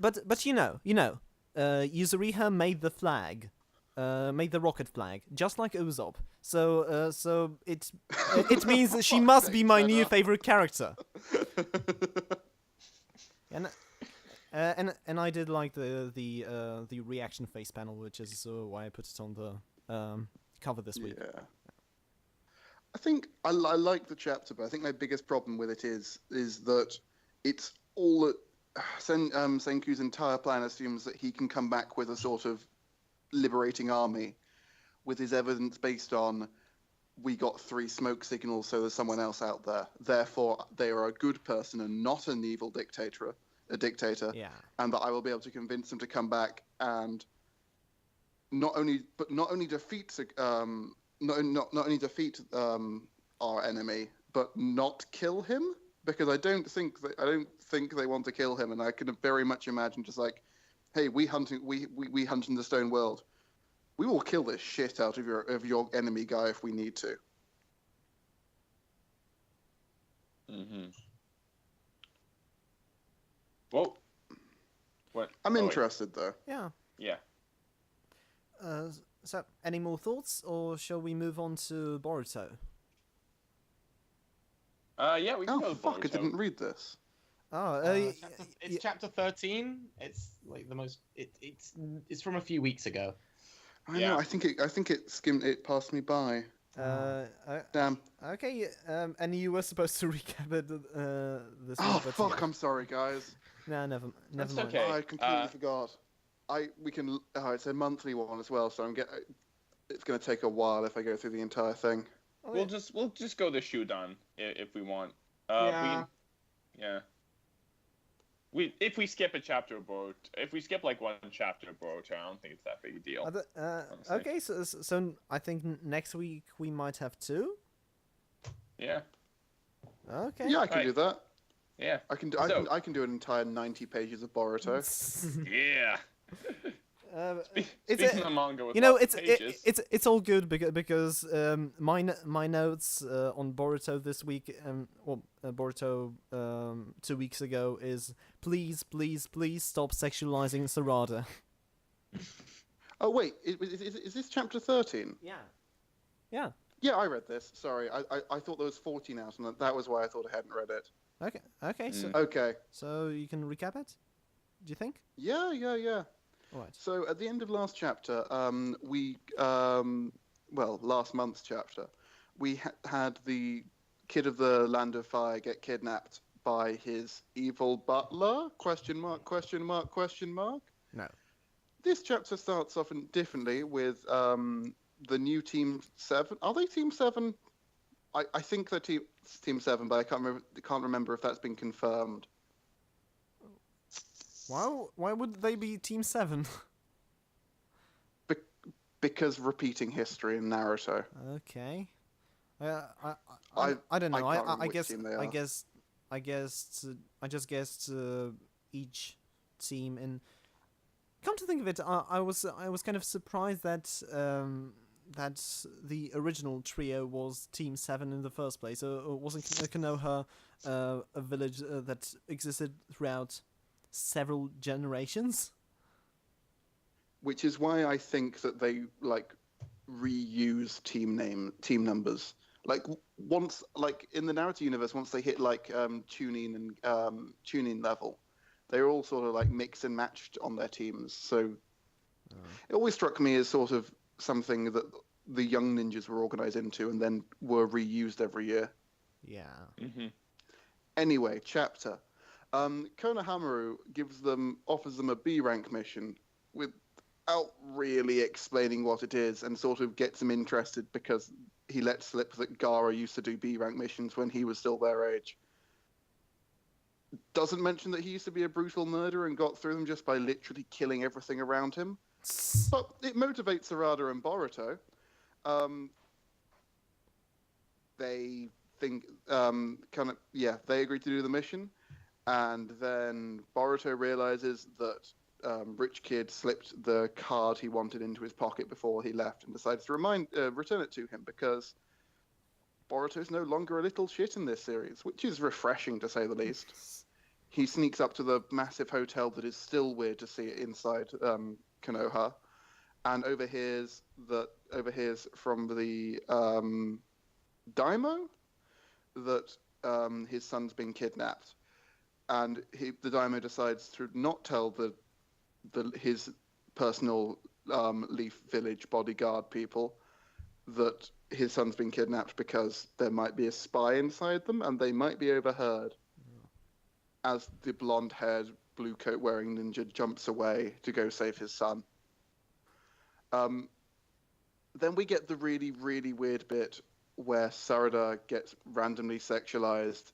Yuzuriha made the flag, made the rocket flag, just like Usopp. So it means that she must be my new favorite character. And I did like the reaction face panel, which is why I put it on the cover this week. Yeah. I think I like the chapter, but I think my biggest problem with it is that it's all that Senku's entire plan assumes that he can come back with a sort of liberating army, with his evidence based on we got 3 smoke signals, so there's someone else out there. Therefore, they are a good person and not an evil dictator. Yeah. And that I will be able to convince them to come back and not only defeat our enemy, but not kill him, because I don't think they want to kill him, and I can very much imagine just like, hey, we hunt in the Stone World. We will kill the shit out of your enemy guy if we need to. Mm-hmm. Well, what? I'm interested though. Yeah. Yeah. So, any more thoughts, or shall we move on to Boruto? Yeah, we can go Oh to fuck! I Boruto. didn't read this. Oh, it's chapter 13. It's like the most. It's from a few weeks ago. I Yeah. know. I think it skimmed. It passed me by. Damn. Okay. And you were supposed to recap it this Oh week, but fuck! yeah. I'm sorry, guys. No, never That's mind. okay. I completely forgot. We can. It's a monthly one as well, so it's going to take a while if I go through the entire thing. Oh, We'll just go to Shudan if we want. Yeah. If we skip a chapter of Boruto, if we skip like one chapter of Boruto, I don't think it's that big a deal. honestly. Okay, so I think next week we might have 2. Yeah. Okay. Yeah, I can Right. do that. Yeah. I can do an entire 90 pages of Boruto. Yeah. It's Speaking of manga with it's pages. it's all good because my notes on Boruto this week Boruto 2 weeks ago is please stop sexualizing Sarada. Oh wait, is this chapter 13? Yeah. Yeah, I read this. Sorry, I thought there was 14 out, and that was why I thought I hadn't read it. Okay. Okay. So you can recap it. Do you think? Yeah. All right. So at the end of last chapter, last month's chapter, we had the kid of the Land of Fire get kidnapped by his evil butler? Question mark? No. This chapter starts off differently with the new Team 7. Are they Team 7? I think they're Team 7, but I can't remember if that's been confirmed. Why would they be Team 7? Because repeating history in Naruto. Okay. I don't know. can't remember which team they are. I just guessed each team. And come to think of it, I was kind of surprised that that the original trio was Team 7 in the first place. Wasn't Konoha a village that existed throughout several generations? Which is why I think that they reuse team numbers. Once in the Naruto universe, once they hit tuning level, they're all sort of mix and matched on their teams. So it always struck me as sort of something that the young ninjas were organized into and then were reused every year. Yeah. Mm-hmm. Anyway, chapter. Konohamaru offers them a B rank mission without really explaining what it is, and sort of gets them interested because he let slip that Gaara used to do B rank missions when he was still their age. Doesn't mention that he used to be a brutal murderer and got through them just by literally killing everything around him. But it motivates Sarada and Boruto. They think they agree to do the mission, and then Boruto realizes that Rich Kid slipped the card he wanted into his pocket before he left, and decides to return it to him because Boruto's no longer a little shit in this series, which is refreshing to say the least. He sneaks up to the massive hotel that is still weird to see inside Konoha, and overhears from the daimyo that his son's been kidnapped, and the daimyo decides to not tell his personal Leaf Village bodyguard people that his son's been kidnapped because there might be a spy inside them and they might be overheard. As the blonde-haired, blue coat-wearing ninja jumps away to go save his son. Then we get the really, really weird bit where Sarada gets randomly sexualized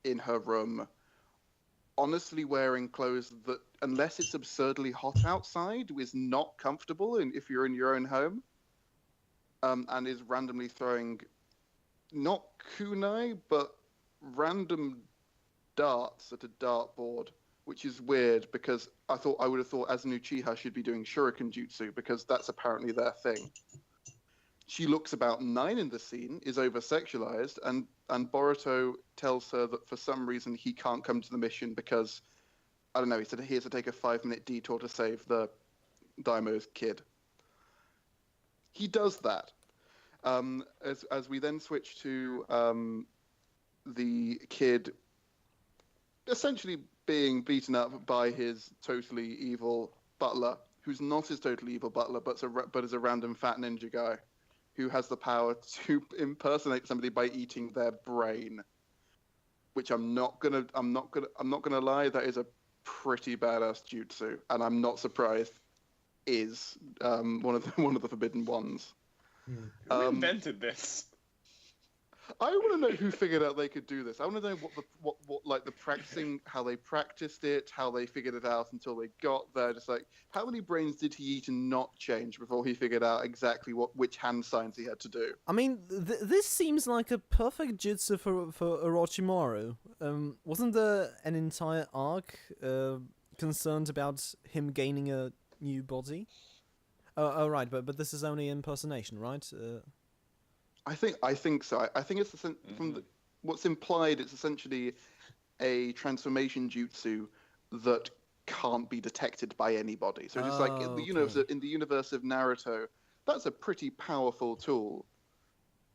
in her room, honestly wearing clothes that, unless it's absurdly hot outside, is not comfortable if you're in your own home, and is randomly throwing not kunai, but random darts at a dartboard, which is weird because I would have thought as an Uchiha she'd be doing shuriken jutsu because that's apparently their thing. She looks about 9 in the scene, is over-sexualized, and Boruto tells her that for some reason he can't come to the mission because, I don't know, he said he has to take a 5-minute detour to save the daimyo's kid. He does that. As we then switch to the kid essentially being beaten up by his totally evil butler, who's not his totally evil butler, but is a random fat ninja guy who has the power to impersonate somebody by eating their brain. Which I'm not gonna lie, that is a pretty badass jutsu, and I'm not surprised is one of the forbidden ones. Who invented this? I want to know who figured out they could do this. I want to know what like the practicing, how they practiced it, how they figured it out until they got there. Just like, how many brains did he eat and not change before he figured out exactly which hand signs he had to do? I mean, this seems like a perfect jutsu for Orochimaru. Wasn't there an entire arc concerned about him gaining a new body? Oh, right, but this is only impersonation, right? I think so. I think it's from what's implied. It's essentially a transformation jutsu that can't be detected by anybody. So just like in the universe of Naruto, that's a pretty powerful tool,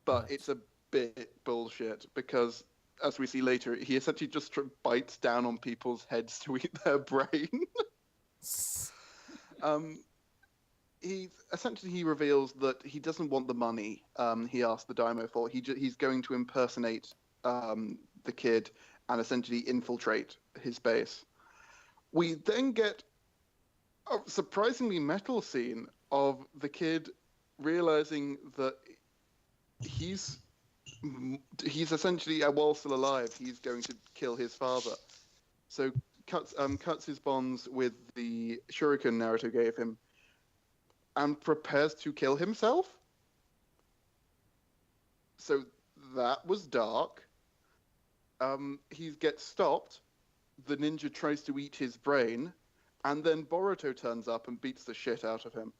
but it's a bit bullshit because, as we see later, he essentially just bites down on people's heads to eat their brain. He reveals that he doesn't want the money he asked the daimyo for. He's going to impersonate the kid and essentially infiltrate his base. We then get a surprisingly metal scene of the kid realizing that he's essentially, while still alive, he's going to kill his father. So cuts his bonds with the shuriken Naruto gave him, and prepares to kill himself. So that was dark. He gets stopped. The ninja tries to eat his brain, and then Boruto turns up and beats the shit out of him.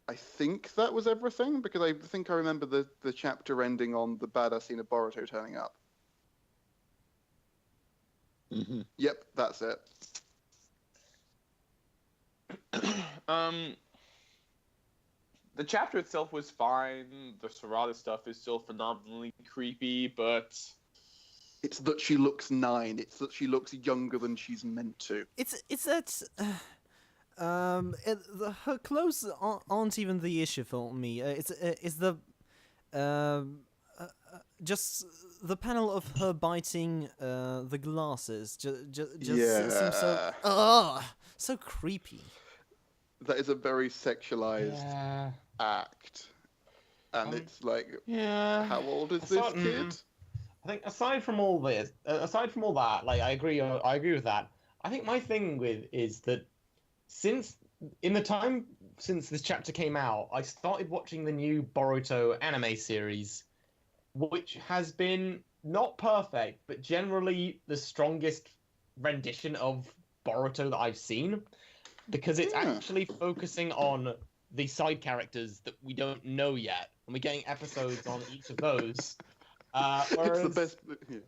I think that was everything, because I think I remember the chapter ending on the badass scene of Boruto turning up. Mm-hmm. Yep, that's it. The chapter itself was fine. The Sarada stuff is still phenomenally creepy, but it's that she looks 9. It's that she looks younger than she's meant to. It's that her clothes aren't even the issue for me. It's the just the panel of her biting the glasses just seems so creepy. That is a very sexualized act, and it's like, how old is this kid? I think aside from all that, like I agree with that. I think my thing is that since this chapter came out, I started watching the new Boruto anime series, which has been not perfect, but generally the strongest rendition of Boruto that I've seen. Because it's actually focusing on the side characters that we don't know yet. and we're getting episodes on each of those. It's Whereas, the best. Yeah.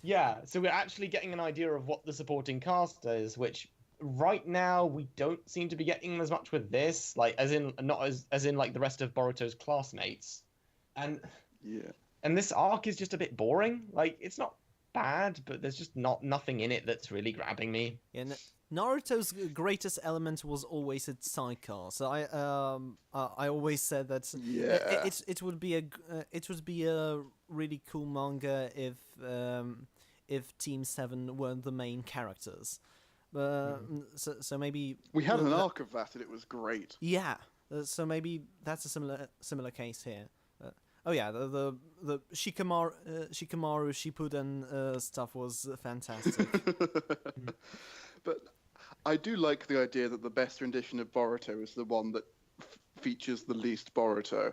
yeah, so we're actually getting an idea of what the supporting cast is, which right now we don't seem to be getting as much with this, like as in not as in like the rest of Boruto's classmates, and Yeah. and this arc is just a bit boring. Like it's not bad, but there's just nothing in it that's really grabbing me. Yeah, Naruto's greatest element was always its sidecar. So I always said that Yeah. it would be a really cool manga if Team 7 weren't the main characters. So maybe We had an arc of that, and it was great. yeah. So maybe that's a similar case here. Oh yeah, the Shikamaru Shippuden stuff was fantastic. But I do like the idea that the best rendition of Boruto is the one that features the least Boruto.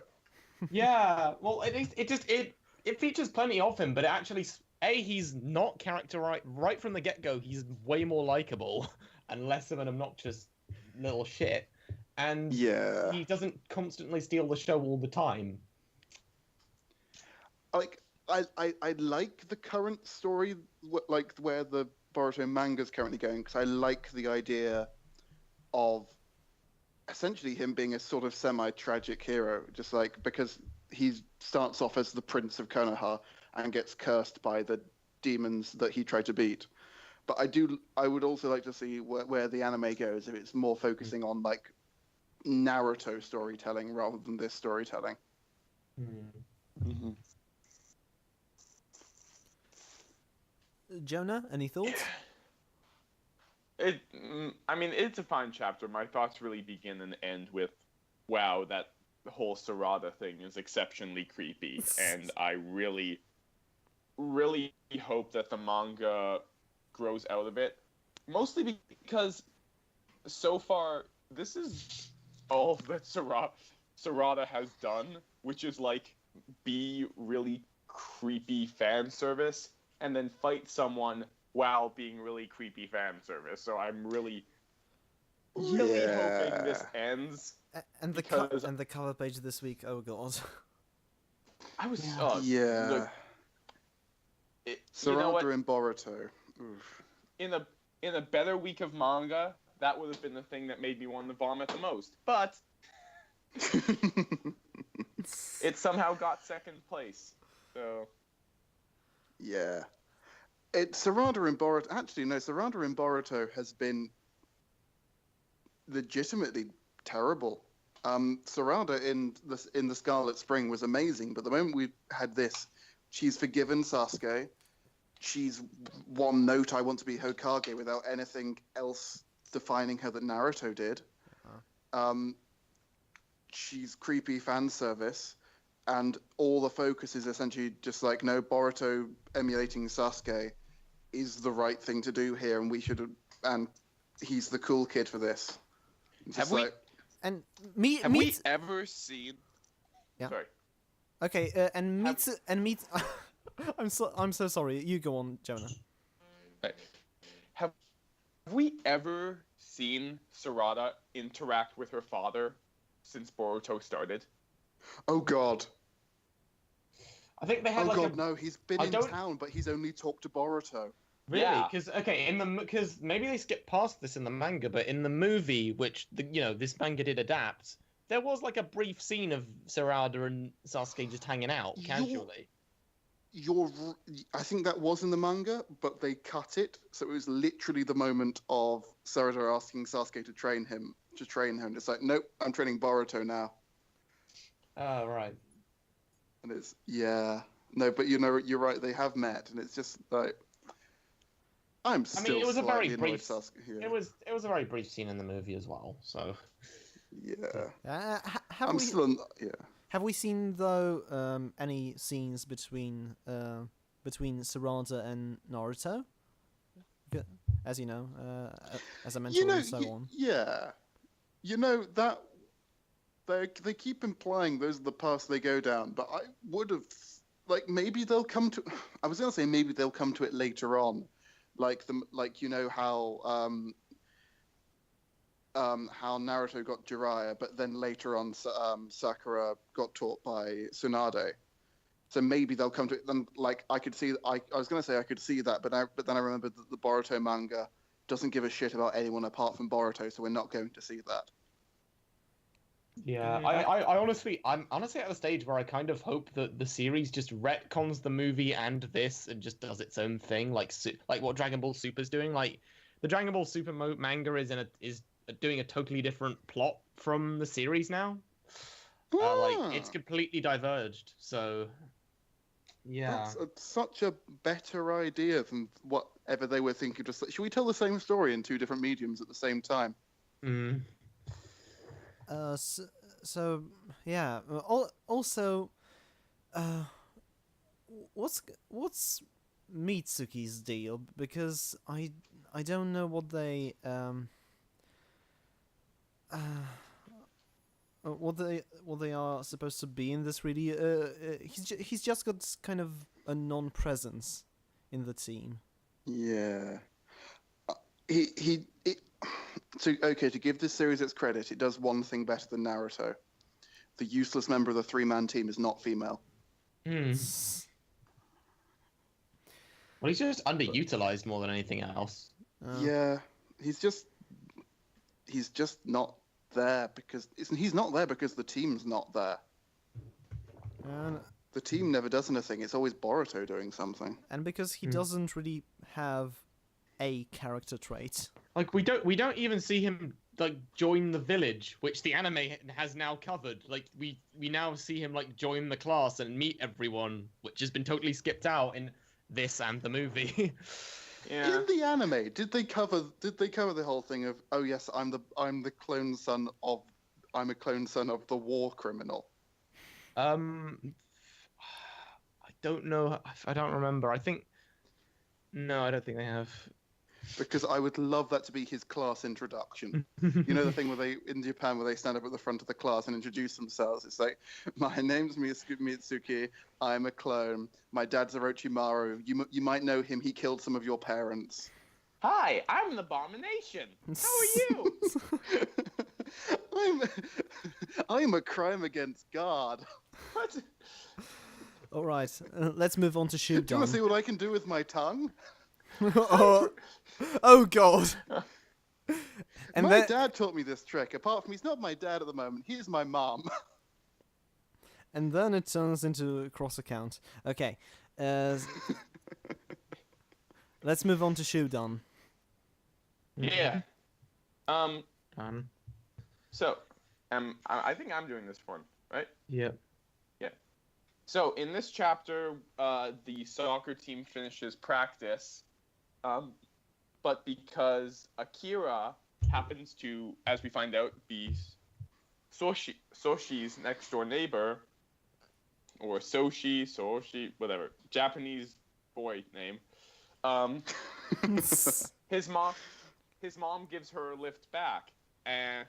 Yeah, well, it features plenty of him, but it actually he's not characterized right from the get-go. He's way more likable and less of an obnoxious little shit, and Yeah. he doesn't constantly steal the show all the time. Like I like the current story, like where the Boruto manga is currently going, because I like the idea of essentially him being a sort of semi-tragic hero, just like because he starts off as the Prince of Konoha and gets cursed by the demons that he tried to beat. But I would also like to see where the anime goes, if it's more focusing on like Naruto storytelling rather than this storytelling. Mm-hmm. Jonah, any thoughts? I mean, it's a fine chapter. My thoughts really begin and end with, wow, that whole Sarada thing is exceptionally creepy, and I really, really hope that the manga grows out of it. Mostly because so far, this is all that Sarada has done, which is like be really creepy fan service and then fight someone while being really creepy fan service. So I'm really hoping this ends. And the cover page this week, oh god. I was Yeah. Sarada and Boruto. Oof. In a better week of manga, that would have been the thing that made me want to vomit the most. But it somehow got second place. So yeah. Sarada and Boruto. Actually, no. Sarada and Boruto has been legitimately terrible. Sarada in the Scarlet Spring was amazing, but the moment we had this, she's forgiven Sasuke. She's one note, I want to be Hokage, without anything else defining her that Naruto did. She's creepy fan service, and all the focus is essentially just like, no, Boruto emulating Sasuke is the right thing to do here, and he's the cool kid for this. Have we ever seen? Yeah. Sorry. Okay, meet. I'm so sorry. You go on, Jonah. Right. Have we ever seen Sarada interact with her father since Boruto started? Oh God. I think they had no, he's been in town, but he's only talked to Boruto. Really? Because maybe they skipped past this in the manga, but in the movie, which this manga did adapt, there was like a brief scene of Sarada and Sasuke just hanging out casually. I think that was in the manga, but they cut it, so it was literally the moment of Sarada asking Sasuke to train her, and it's like, nope, I'm training Boruto now. Oh, right. And it's no, but you're right, they have met, and it's just like, it was a very brief. Sasuke, yeah. It was a very brief scene in the movie as well. So. Yeah. Have we seen though any scenes between Sarada and Naruto? As you know, as a mentor and so on. Yeah. That they keep implying those are the paths they go down, but I would have maybe they'll come to. I was gonna say maybe they'll come to it later on, how how Naruto got Jiraiya, but then later on Sakura got taught by Tsunade. So maybe they'll come to it. Then, like, I could see. I was going to say I could see that, but then I remembered that the Boruto manga doesn't give a shit about anyone apart from Boruto, so we're not going to see that. Yeah, I honestly, I'm honestly at the stage where I kind of hope that the series just retcons the movie and this and just does its own thing, like what Dragon Ball Super's doing. Like the Dragon Ball Super manga is doing a totally different plot from the series now. Like it's completely diverged. So yeah, that's such a better idea than whatever they were thinking. Just should we tell the same story in two different mediums at the same time? Mm. So yeah. Also, what's Mitsuki's deal? Because I don't know what they what they are supposed to be in this really. He's just got kind of a non-presence in the team. Yeah. So, okay, to give this series its credit, it does one thing better than Naruto. The useless member of the three-man team is not female. Well, he's just underutilized more than anything else. Yeah, he's just not there because he's not there because the team's not there. The team never does anything. It's always Boruto doing something. And because he doesn't really have a character trait. Like we don't even see him like join the village, which the anime has now covered. Like we now see him like join the class and meet everyone, which has been totally skipped out in this and the movie. Yeah. In the anime, did they cover the whole thing of, oh yes, I'm a clone son of the war criminal? I don't know. I don't remember. I don't think they have. Because I would love that to be his class introduction. You know the thing in Japan where they stand up at the front of the class and introduce themselves. It's like, my name's Mitsuki. I'm a clone. My dad's Orochimaru. You might know him. He killed some of your parents. Hi, I'm an abomination. How are you? I'm a crime against God. What? All right, let's move on to Shudan. Do you want to see what I can do with my tongue? Oh God! And my dad taught me this trick. Apart from he's not my dad at the moment, he's my mom. And then it turns into a cross account. Okay, let's move on to Shudan. Yeah. So, I think I'm doing this one, right? Yep. Yeah. So in this chapter, the soccer team finishes practice. But because Akira happens to, as we find out, be Soshi's next door neighbor, or Soshi, whatever, Japanese boy name, his mom gives her a lift back, and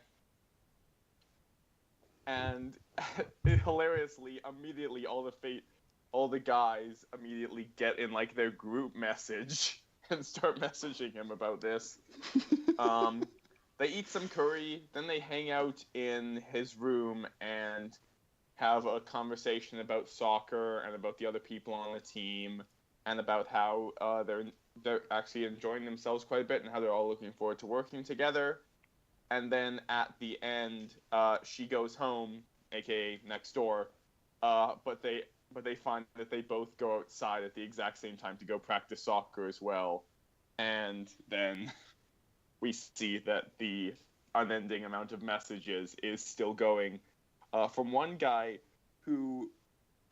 hilariously, immediately all the guys immediately get in like their group message and start messaging him about this. They eat some curry, then they hang out in his room and have a conversation about soccer and about the other people on the team and about how they're actually enjoying themselves quite a bit and how they're all looking forward to working together. And then at the end, she goes home, aka next door, but they find that they both go outside at the exact same time to go practice soccer as well. And then we see that the unending amount of messages is still going from one guy who,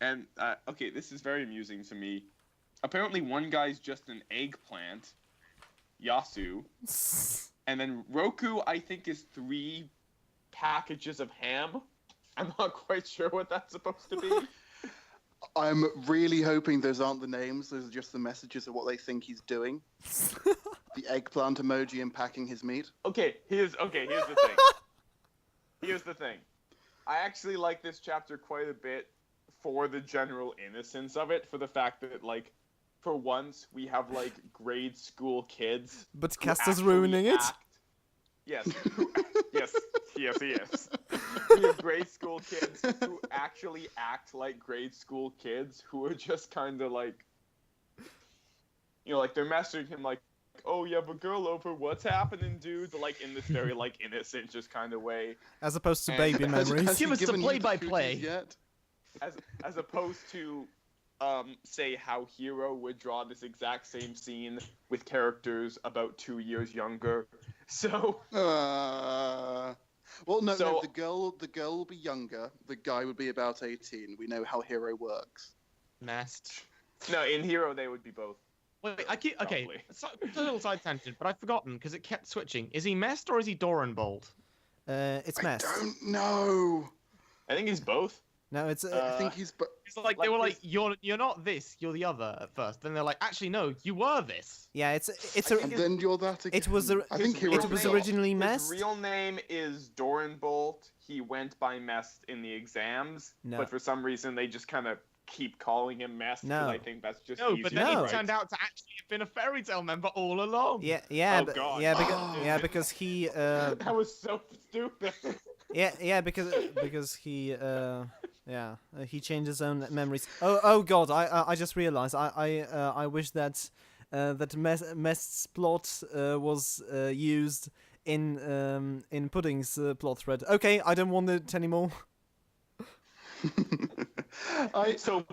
and okay, this is very amusing to me. Apparently one guy's just an eggplant, Yasu, and then Roku, I think, is 3 packages of ham. I'm not quite sure what that's supposed to be. I'm really hoping those aren't the names. Those are just the messages of what they think he's doing. The eggplant emoji and packing his meat. Okay, here's the thing. Here's the thing. I actually like this chapter quite a bit for the general innocence of it, for the fact that, like, for once we have, like, grade school kids. But Kastor's ruining it? Yes. actually act like grade school kids who are just kind of like, like they're messaging him like, oh, you have a girl over, what's happening, dude? Like in this very like innocent just kind of way. As opposed to baby memories. Give us the play-by-play. Yet? As opposed to say how Hero would draw this exact same scene with characters about 2 years younger. So well, no, the girl will be younger. The guy would be about 18. We know how Hero works. Mest. No, in Hero they would be both. Wait, okay. It's a little side tangent, but I've forgotten because it kept switching. Is he Mest or is he Doranbolt? It's Mest. I don't know. I think he's both. No, it's. I think he's. It's like they were like, you're not this, you're the other at first. Then they're like, actually no, you were this. Yeah, it's. And then you're that again. It was. I think it was originally Mest. His real name is Doranbolt. He went by Mest in the exams, but for some reason they just kind of keep calling him Mest. No, I think that's just but then he turned out to actually have been a fairy tale member all along. Yeah. Oh, God. Because he. That was so stupid. because he. He changed his own memories. Oh God! I just realized. I wish that Mest's plot was used in Pudding's plot thread. Okay, I don't want it anymore. So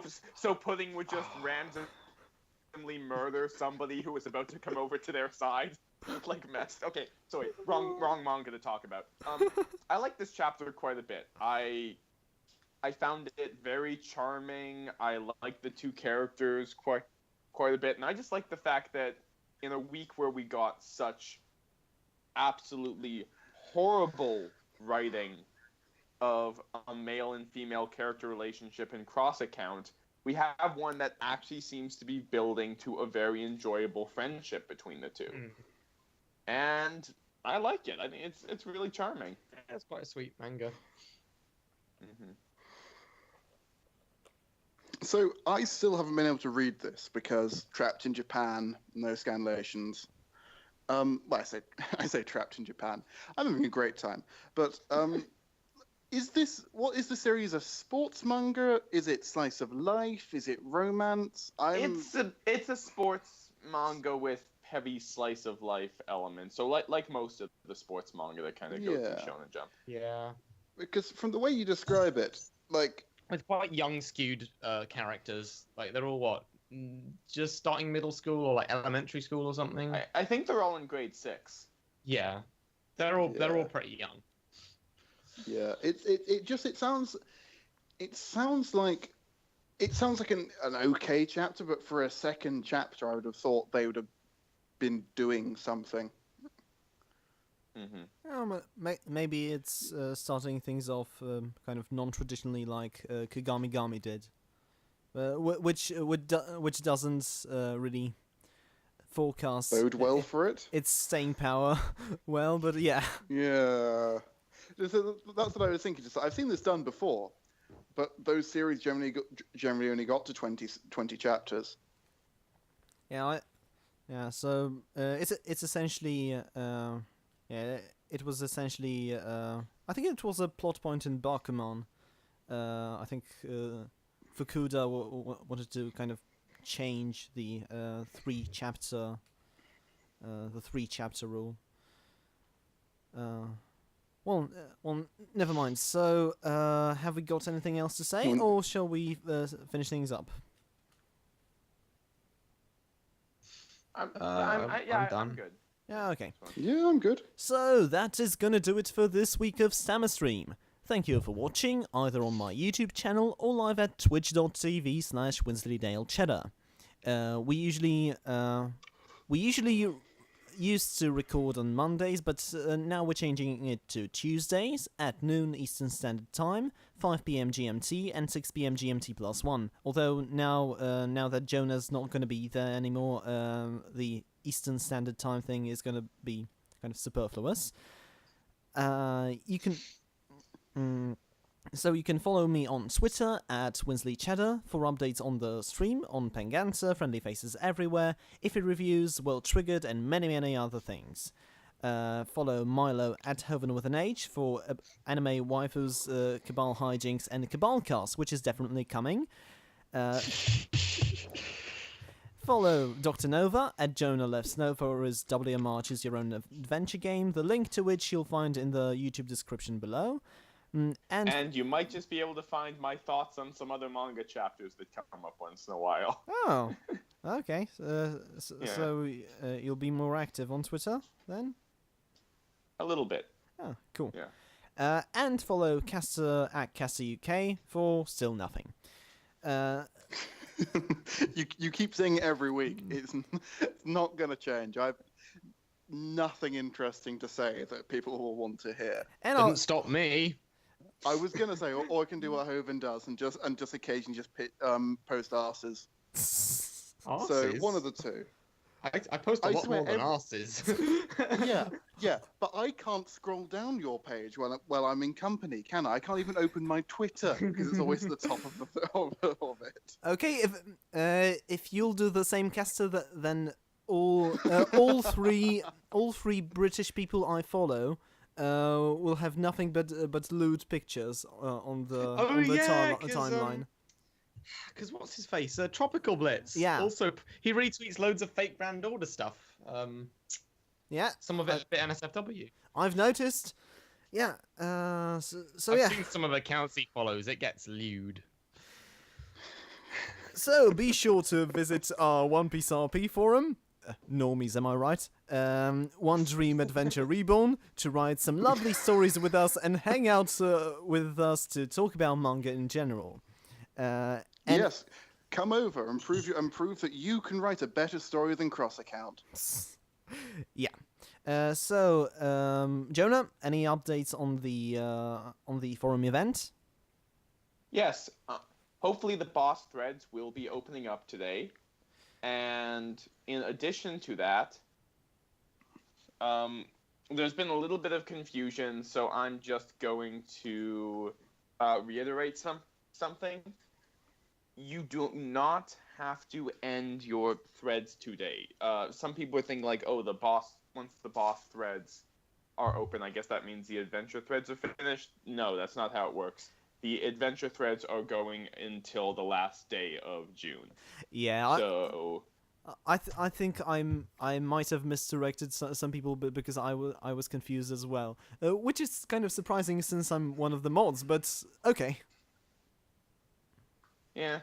Pudding would just randomly murder somebody who was about to come over to their side, like Mest. Okay, sorry, wrong manga to talk about. I like this chapter quite a bit. I found it very charming. I like the two characters quite a bit, and I just like the fact that in a week where we got such absolutely horrible writing of a male and female character relationship in Cross Account, we have one that actually seems to be building to a very enjoyable friendship between the two. And I like it. I think it's really charming. Yeah, it's quite a sweet manga. Mm-hmm. So I still haven't been able to read this because trapped in Japan, no scanlations. Well, I say trapped in Japan. I'm having a great time. But what is the series? A sports manga? Is it slice of life? Is it romance? It's a sports manga with heavy slice of life elements. So like most of the sports manga that kind of go through Shonen Jump. Yeah. Because from the way you describe it, like. With quite young skewed characters. Like they're all just starting middle school or like elementary school or something. I think they're all in grade 6. Yeah. They're all pretty young. Yeah. It sounds like an okay chapter, but for a second chapter I would have thought they would have been doing something. Mm-hmm. Maybe it's starting things off kind of non-traditionally like Kagami did, which doesn't really forecast bode well for it. Its staying power well, but yeah. Yeah, that's what I was thinking. I've seen this done before, but those series generally only got to 20 chapters. Yeah, So it's essentially. Yeah, it was essentially. I think it was a plot point in Bakuman. I think Fukuda wanted to kind of change the 3-chapter rule. Well, never mind. So, have we got anything else to say, or shall we finish things up? I'm done. I'm good. Yeah, okay. Yeah, I'm good. So, that is gonna do it for this week of Stammer Stream. Thank you for watching, either on my YouTube channel or live at twitch.tv/Wensleydale Cheddar. We usually used to record on Mondays, but now we're changing it to Tuesdays at noon Eastern Standard Time, 5 PM GMT, and 6 PM GMT +1. Although now that Jonah's not going to be there anymore, the Eastern Standard Time thing is going to be kind of superfluous. You can follow me on Twitter at WensleyCheddar for updates on the stream, on Penganza, Friendly Faces Everywhere, Iffy Reviews, World Triggered, and many, many other things. follow Milo at Hovin with an H for anime waifus, Cabal hijinks, and Cabal cast, which is definitely coming. Follow Dr. Nova at Jonah Left Snow for his WMR Choose Your Own Adventure game, the link to which you'll find in the YouTube description below. And you might just be able to find my thoughts on some other manga chapters that come up once in a while. Oh, okay. So you'll be more active on Twitter then? A little bit. Oh, cool. Yeah. And follow Kastor at Kastor UK for still nothing. You keep saying it every week. It's not going to change. I've nothing interesting to say that people will want to hear. And Didn't stop me. I was going to say, or I can do what Hovin does and just occasionally just post arses. So one of the two. I post a lot more than arses. yeah, but I can't scroll down your page while I'm in company, can I? I can't even open my Twitter because it's always at the top of it. Okay, if you'll do the same, Kastor, then all three British people I follow will have nothing but lewd pictures on the timeline. Because what's his face? Tropical Blitz. Yeah. Also, he retweets loads of fake brand order stuff. Yeah. Some of it a bit NSFW. I've noticed. Yeah. I've seen some of the accounts he follows. It gets lewd. So be sure to visit our One Piece RP forum. Normies, am I right? One Dream Adventure Reborn to write some lovely stories with us and hang out with us to talk about manga in general. Yes, come over and prove that you can write a better story than Cross Account. Yeah. So, Jonah, any updates on the forum event? Yes. Hopefully the boss threads will be opening up today. And in addition to that, there's been a little bit of confusion, so I'm just going to reiterate something. You do not have to end your threads today. Some people are thinking like, oh, once the boss threads are open, I guess that means the adventure threads are finished. No, that's not how it works. The adventure threads are going until the last day of June. Yeah. So I think I might have misdirected some people because I was confused as well, which is kind of surprising since I'm one of the mods. But okay. Yeah.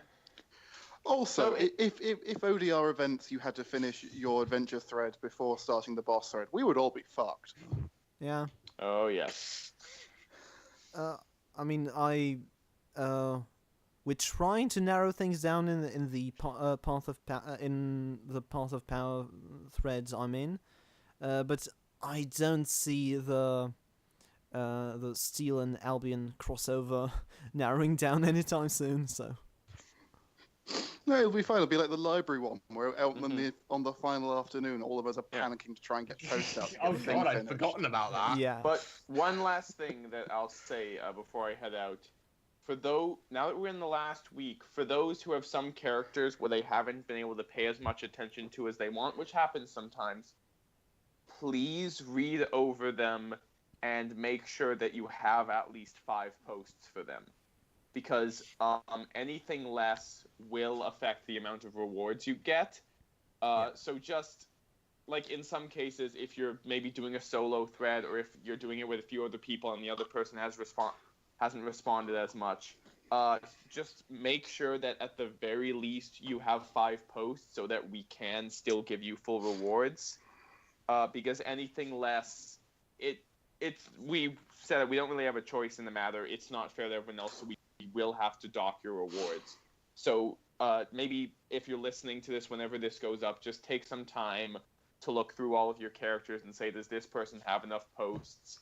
Also, if ODR events you had to finish your adventure thread before starting the boss thread, we would all be fucked. Yeah. Oh yes. I mean, we're trying to narrow things down in the path of power threads I'm in, but I don't see the Steel and Albion crossover narrowing down anytime soon. So. No, it'll be fine. It'll be like the library one, where on the final afternoon, all of us are panicking to try and get posts out. Oh god, I'd forgotten about that. Yeah. But one last thing that I'll say before I head out, now that we're in the last week, for those who have some characters where they haven't been able to pay as much attention to as they want, which happens sometimes, please read over them and make sure that you have at least 5 posts for them. Because anything less will affect the amount of rewards you get. So just, like in some cases, if you're maybe doing a solo thread, or if you're doing it with a few other people and the other person hasn't responded as much, just make sure that at the very least you have 5 posts so that we can still give you full rewards. Because anything less, we said that we don't really have a choice in the matter. It's not fair to everyone else, so we will have to dock your rewards. So maybe if you're listening to this whenever this goes up, just take some time to look through all of your characters and say, does this person have enough posts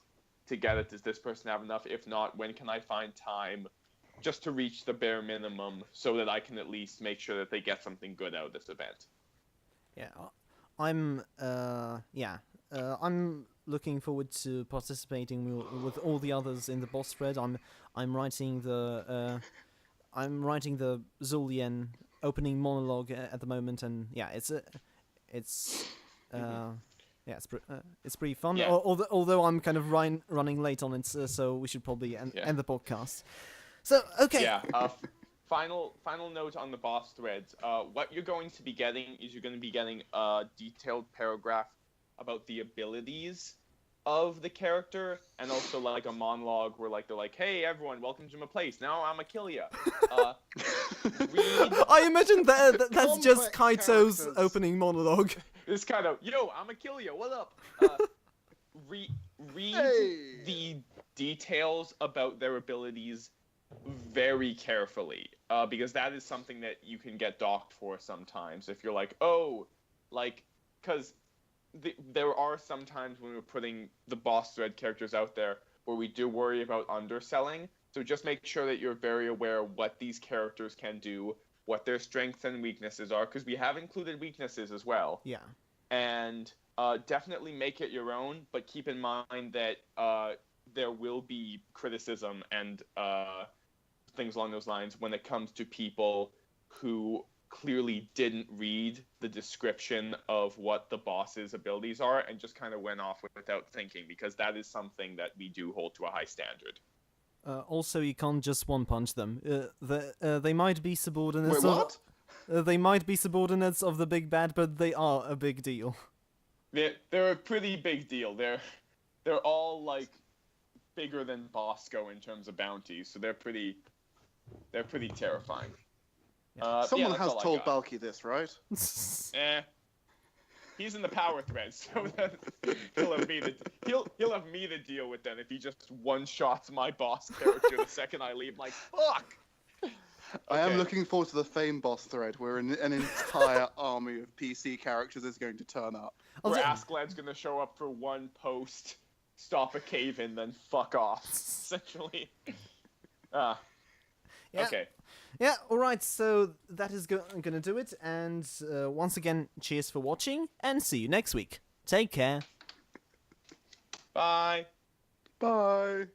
to get it? Does this person have enough? If not, when can I find time just to reach the bare minimum so that I can at least make sure that they get something good out of this event? Yeah, I'm looking forward to participating with all the others in the boss thread. I'm writing the Zulien opening monologue at the moment, and yeah, Yeah, it's pretty fun. Yeah. Although I'm kind of running late on it, so we should probably end the podcast. So okay. Yeah. Final note on the boss threads. What you're going to be getting is you're going to be getting a detailed paragraph about the abilities of the character, and also like a monologue where like they're like, "Hey everyone, welcome to my place. Now I'ma kill ya." I imagine that's just Kaito's characters. opening monologue. It's kind of, "Yo, I'ma kill ya. What up?" Read Hey. the details about their abilities very carefully, because that is something that you can get docked for sometimes if you're like, oh, like, because there are some times when we're putting the boss thread characters out there where we do worry about underselling. So just make sure that you're very aware of what these characters can do, what their strengths and weaknesses are, because we have included weaknesses as well. Yeah. And definitely make it your own, but keep in mind that there will be criticism and things along those lines when it comes to people who clearly didn't read the description of what the boss's abilities are and just kind of went off without thinking, because that is something that we do hold to a high standard. Also, you can't just one-punch them. They might be subordinates. Wait, what? They might be subordinates of the big bad, but they are a big deal. They're a pretty big deal. They're all like bigger than Bosco in terms of bounties, so they're pretty terrifying. Someone that's has all I told got. Balky this, right? He's in the power thread, so that he'll have me to deal with then if he just one-shots my boss character the second I leave. Like, fuck! I am Okay. looking forward to the Fame boss thread where an entire army of PC characters is going to turn up. Where Askeladd's gonna show up for one post, stop a cave-in, then fuck off, essentially. Yeah. Okay. Yeah, alright, so that is gonna do it, and once again, cheers for watching, and see you next week. Take care. Bye. Bye.